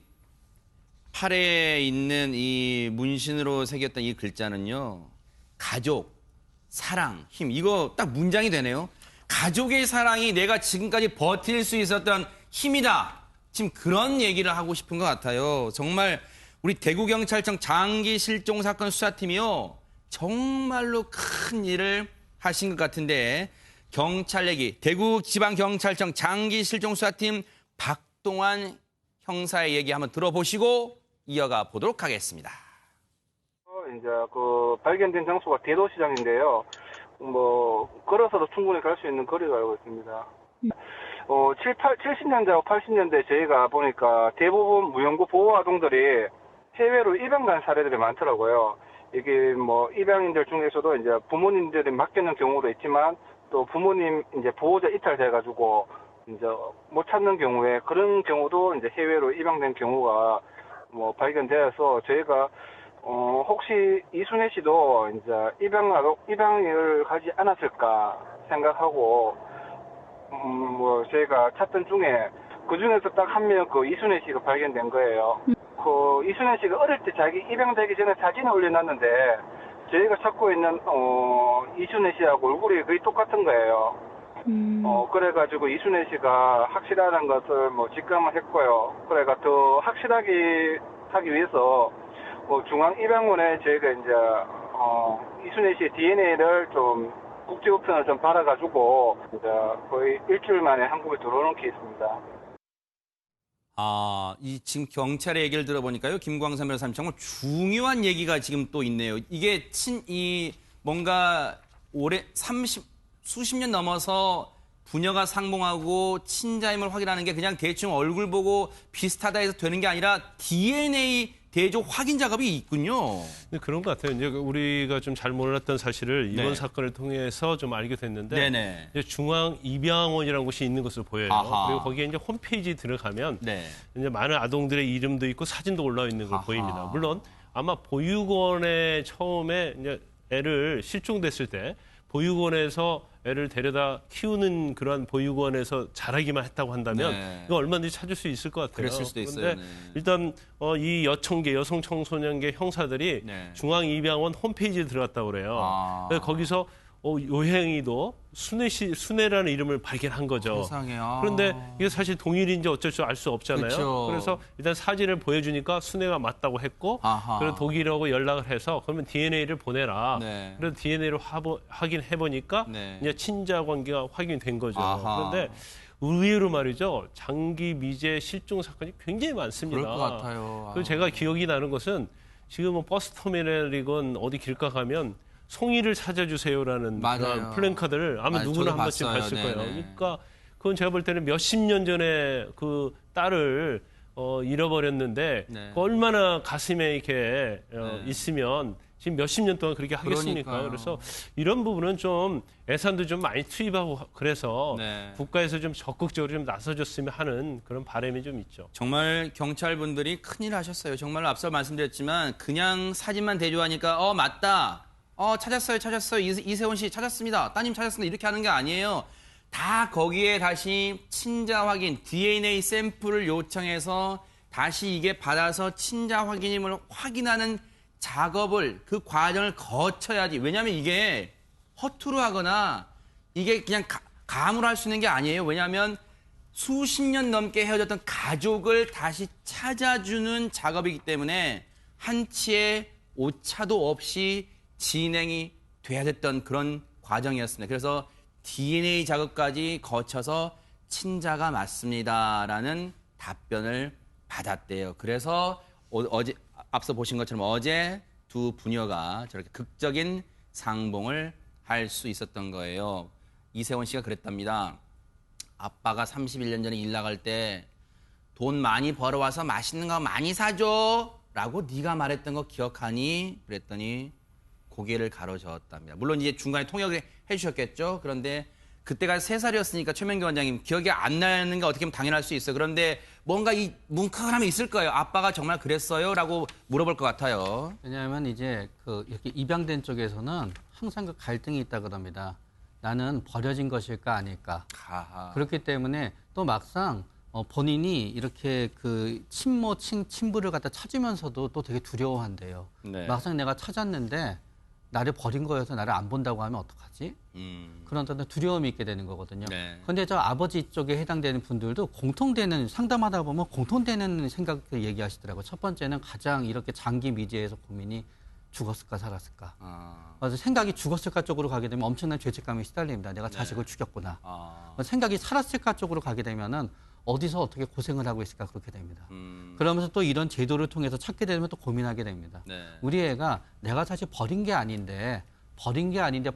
팔에 있는 이 문신으로 새겼던 이 글자는요. 가족, 사랑, 힘. 이거 딱 문장이 되네요. 가족의 사랑이 내가 지금까지 버틸 수 있었던 힘이다. 지금 그런 얘기를 하고 싶은 것 같아요. 정말 우리 대구경찰청 장기 실종 사건 수사팀이요. 정말로 큰 일을 하신 것 같은데 경찰 얘기, 대구지방경찰청 장기 실종 수사팀 박동환 형사의 얘기 한번 들어보시고 이어가 보도록 하겠습니다. 이제 그 발견된 장소가 대도시장인데요. 걸어서도 충분히 갈 수 있는 거리가 알고 있습니다. 70년대하고 80년대 저희가 보니까 대부분 무연고 보호 아동들이 해외로 입양 간 사례들이 많더라고요. 이게 입양인들 중에서도 이제 부모님들이 맡기는 경우도 있지만 또 부모님 이제 보호자 이탈돼가지고 이제 못 찾는 경우에 그런 경우도 이제 해외로 입양된 경우가 발견되어서 저희가 혹시 이순애 씨도 이제 입양을 가지 않았을까 생각하고 저희가 찾던 중에 그 중에서 딱 한 명 그 이순애 씨가 발견된 거예요. 그 이순애 씨가 어릴 때 자기 입양되기 전에 사진을 올려놨는데 저희가 찾고 있는 이순애 씨하고 얼굴이 거의 똑같은 거예요. 그래가지고 이순애 씨가 확실하다는 것을 직감을 했고요. 그래가 더 확실하게 하기 위해서 중앙입양원에 저희가 이제 이순애 씨의 DNA를 좀 국제우편을 좀 받아가지고 이제 거의 일주일 만에 한국에 들어오는 케이스입니다. 이 지금 경찰의 얘기를 들어보니까요, 김광삼 변호사님 정말 중요한 얘기가 지금 또 있네요. 이게 뭔가 수십 년 넘어서 부녀가 상봉하고 친자임을 확인하는 게 그냥 대충 얼굴 보고 비슷하다 해서 되는 게 아니라 DNA 대조 확인 작업이 있군요. 네, 그런 것 같아요. 이제 우리가 좀 잘 몰랐던 사실을 이번 사건을 통해서 좀 알게 됐는데 이제 중앙입양원이라는 곳이 있는 것으로 보여요. 그리고 거기에 이제 홈페이지 들어가면 이제 많은 아동들의 이름도 있고 사진도 올라와 있는 걸 보입니다. 물론 아마 보육원에 처음에 이제 애를 실종됐을 때 보육원에서 애를 데려다 키우는 그러한 보육원에서 자라기만 했다고 한다면 이거 얼마든지 찾을 수 있을 것 같아요. 그랬을 수도 있어요. 그런데 일단 이 여성 청소년계 형사들이 중앙입양원 홈페이지에 들어갔다고 그래요. 그래서 거기서 요행이도 순애라는 이름을 발견한 거죠. 세상에요. 그런데 이게 사실 동일인지 어쩔 줄 알 수 없잖아요. 그쵸. 그래서 일단 사진을 보여주니까 순애가 맞다고 했고 그래서 독일하고 연락을 해서 그러면 DNA를 보내라. 그래서 DNA를 확인해 보니까 이제 친자 관계가 확인된 거죠. 그런데 의외로 말이죠. 장기 미제 실종 사건이 굉장히 많습니다. 그럴 것 같아요. 그리고 제가 기억이 나는 것은 지금 버스 터미널이건 어디 길가 가면 송이를 찾아주세요라는 그런 플랜카드를 아마 누구나 한 번쯤 봤을 거예요. 그러니까 그건 제가 볼 때는 몇십 년 전에 그 딸을 잃어버렸는데 얼마나 가슴에 이렇게 있으면 지금 몇십 년 동안 그렇게 하겠습니까? 그래서 이런 부분은 좀 예산도 좀 많이 투입하고 그래서 국가에서 좀 적극적으로 좀 나서줬으면 하는 그런 바람이 좀 있죠. 정말 경찰분들이 큰일 하셨어요. 정말 앞서 말씀드렸지만 그냥 사진만 대조하니까 맞다. 찾았어요. 이세원 씨 찾았습니다. 따님 찾았습니다. 이렇게 하는 게 아니에요. 다 거기에 다시 친자 확인, DNA 샘플을 요청해서 다시 이게 받아서 친자 확인임을 확인하는 작업을, 그 과정을 거쳐야지. 왜냐하면 이게 허투루 하거나 이게 그냥 감으로 할 수 있는 게 아니에요. 왜냐하면 수십 년 넘게 헤어졌던 가족을 다시 찾아주는 작업이기 때문에 한치의 오차도 없이 진행이 돼야 됐던 그런 과정이었습니다. 그래서 DNA 작업까지 거쳐서 친자가 맞습니다라는 답변을 받았대요. 그래서 어제 앞서 보신 것처럼 어제 두 부녀가 저렇게 극적인 상봉을 할 수 있었던 거예요. 이세원 씨가 그랬답니다. 아빠가 31년 전에 일 나갈 때 돈 많이 벌어와서 맛있는 거 많이 사줘 라고 네가 말했던 거 기억하니? 그랬더니 고개를 가로저었답니다. 물론 이제 중간에 통역을 해주셨겠죠. 그런데 그때가 3살이었으니까 최명규 원장님 기억이 안 나는 게 어떻게 보면 당연할 수 있어요. 그런데 뭔가 이 뭉클함이 있을 거예요. 아빠가 정말 그랬어요? 라고 물어볼 것 같아요. 왜냐하면 이제 이렇게 입양된 쪽에서는 항상 그 갈등이 있다 그럽니다. 나는 버려진 것일까 아닐까. 아하. 그렇기 때문에 또 막상 본인이 이렇게 그 친부를 갖다 찾으면서도 또 되게 두려워한대요. 네. 막상 내가 찾았는데 나를 버린 거여서 나를 안 본다고 하면 어떡하지? 그런 어떤 두려움이 있게 되는 거거든요. 그런데 저 아버지 쪽에 해당되는 분들도 공통되는, 상담하다 보면 공통되는 생각을 얘기하시더라고요. 첫 번째는 가장 이렇게 장기 미제에서 고민이 죽었을까 살았을까. 그래서 생각이 죽었을까 쪽으로 가게 되면 엄청난 죄책감이 시달립니다. 내가 자식을 죽였구나. 생각이 살았을까 쪽으로 가게 되면은 어디서 어떻게 고생을 하고 있을까 그렇게 됩니다. 그러면서 또 이런 제도를 통해서 찾게 되면 또 고민하게 됩니다. 우리 애가 내가 사실 버린 게 아닌데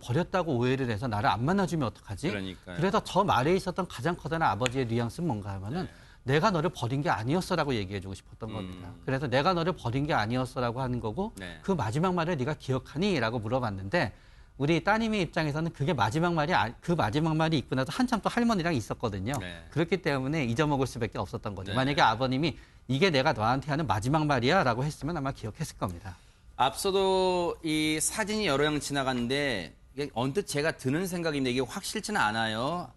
버렸다고 오해를 해서 나를 안 만나주면 어떡하지? 그러니까요. 그래서 저 말에 있었던 가장 커다란 아버지의 뉘앙스는 뭔가 하면은 내가 너를 버린 게 아니었어라고 얘기해주고 싶었던 겁니다. 그래서 내가 너를 버린 게 아니었어라고 하는 거고 그 마지막 말을 네가 기억하니? 라고 물어봤는데 우리 따님의 입장에서는 그게 마지막 말이 있고 나서 한참 또 할머니랑 있었거든요. 그렇기 때문에 잊어먹을 수밖에 없었던 거죠. 만약에 아버님이 이게 내가 너한테 하는 마지막 말이야 라고 했으면 아마 기억했을 겁니다. 앞서도 이 사진이 여러 장 지나갔는데 이게 언뜻 제가 드는 생각인데 이게 확실치는 않아요.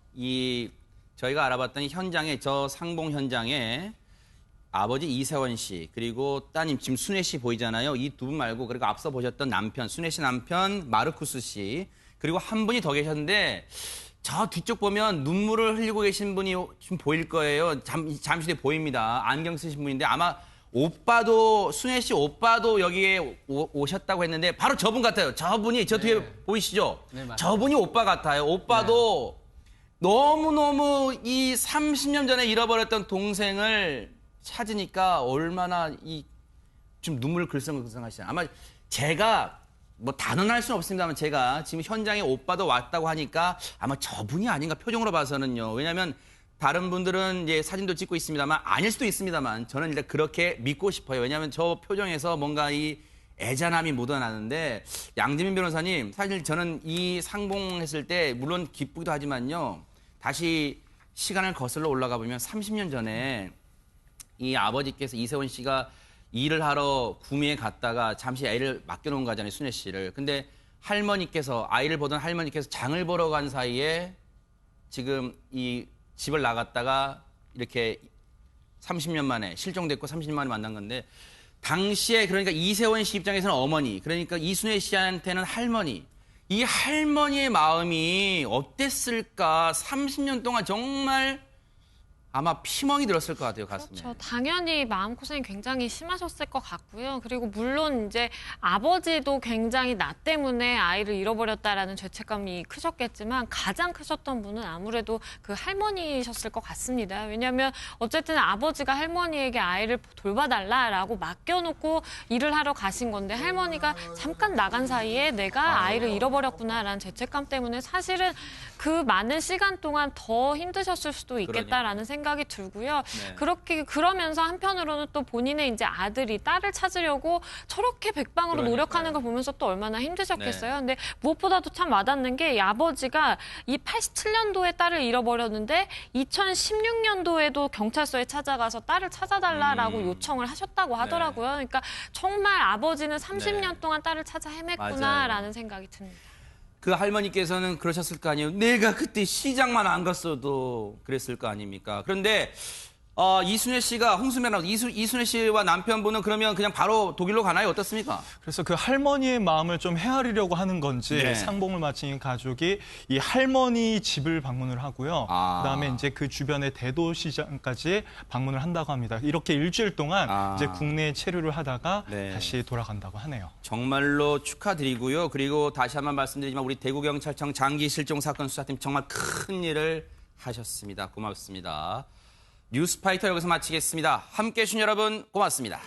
저희가 알아봤더니 현장에, 저 상봉 현장에 아버지 이세원 씨 그리고 따님 지금 순애 씨 보이잖아요. 이 두 분 말고 그리고 앞서 보셨던 남편, 순애 씨 남편 마르쿠스 씨 그리고 한 분이 더 계셨는데 저 뒤쪽 보면 눈물을 흘리고 계신 분이 좀 보일 거예요. 잠시 뒤에 보입니다. 안경 쓰신 분인데 아마 오빠도, 순애 씨 오빠도 여기에 오셨다고 했는데 바로 저분 같아요. 저분이 저 뒤에 보이시죠? 저분이 오빠 같아요. 오빠도 너무너무 이 30년 전에 잃어버렸던 동생을 찾으니까 얼마나 좀 눈물을 글썽글썽하시잖아요. 아마 제가 뭐 단언할 수는 없습니다만 제가 지금 현장에 오빠도 왔다고 하니까 아마 저분이 아닌가 표정으로 봐서는요. 왜냐하면 다른 분들은 이제 사진도 찍고 있습니다만 아닐 수도 있습니다만 저는 일단 그렇게 믿고 싶어요. 왜냐하면 저 표정에서 뭔가 이 애잔함이 묻어나는데 양지민 변호사님 사실 저는 이 상봉했을 때 물론 기쁘기도 하지만요. 다시 시간을 거슬러 올라가 보면 30년 전에 이 아버지께서 이세원 씨가 일을 하러 구미에 갔다가 잠시 애를 맡겨놓은 거잖아요, 순애 씨를. 근데 아이를 보던 할머니께서 장을 보러 간 사이에 지금 이 집을 나갔다가 이렇게 30년 만에 실종됐고 30년 만에 만난 건데 당시에 그러니까 이세원 씨 입장에서는 어머니, 그러니까 이순애 씨한테는 할머니. 이 할머니의 마음이 어땠을까? 30년 동안 정말 아마 피멍이 들었을 것 같아요, 가슴에. 그렇죠. 당연히 마음고생이 굉장히 심하셨을 것 같고요. 그리고 물론 이제 아버지도 굉장히 나 때문에 아이를 잃어버렸다라는 죄책감이 크셨겠지만 가장 크셨던 분은 아무래도 그 할머니셨을 것 같습니다. 왜냐하면 어쨌든 아버지가 할머니에게 아이를 돌봐달라라고 맡겨놓고 일을 하러 가신 건데 할머니가 잠깐 나간 사이에 내가 아이를 잃어버렸구나라는 죄책감 때문에 사실은 그 많은 시간 동안 더 힘드셨을 수도 있겠다라는 생각이 생각이 들고요. 그러면서 한편으로는 또 본인의 이제 아들이 딸을 찾으려고 저렇게 백방으로 노력하는 걸 보면서 또 얼마나 힘드셨겠어요. 근데 무엇보다도 참 와닿는 게 이 아버지가 이 87년도에 딸을 잃어버렸는데 2016년도에도 경찰서에 찾아가서 딸을 찾아달라라고 요청을 하셨다고 하더라고요. 그러니까 정말 아버지는 30년 동안 딸을 찾아 헤맸구나라는 생각이 듭니다. 그 할머니께서는 그러셨을 거 아니에요. 내가 그때 시장만 안 갔어도 그랬을 거 아닙니까? 그런데 이순애 씨가 홍수매랑 이순애 씨와 남편분은 그러면 그냥 바로 독일로 가나요? 어떻습니까? 그래서 그 할머니의 마음을 좀 헤아리려고 하는 건지 상봉을 마친 가족이 이 할머니 집을 방문을 하고요. 그다음에 이제 그 주변의 대도시장까지 방문을 한다고 합니다. 이렇게 일주일 동안 이제 국내에 체류를 하다가 다시 돌아간다고 하네요. 정말로 축하드리고요. 그리고 다시 한번 말씀드리지만 우리 대구경찰청 장기 실종 사건 수사팀 정말 큰 일을 하셨습니다. 고맙습니다. 뉴스파이터 여기서 마치겠습니다. 함께해 주신 여러분 고맙습니다.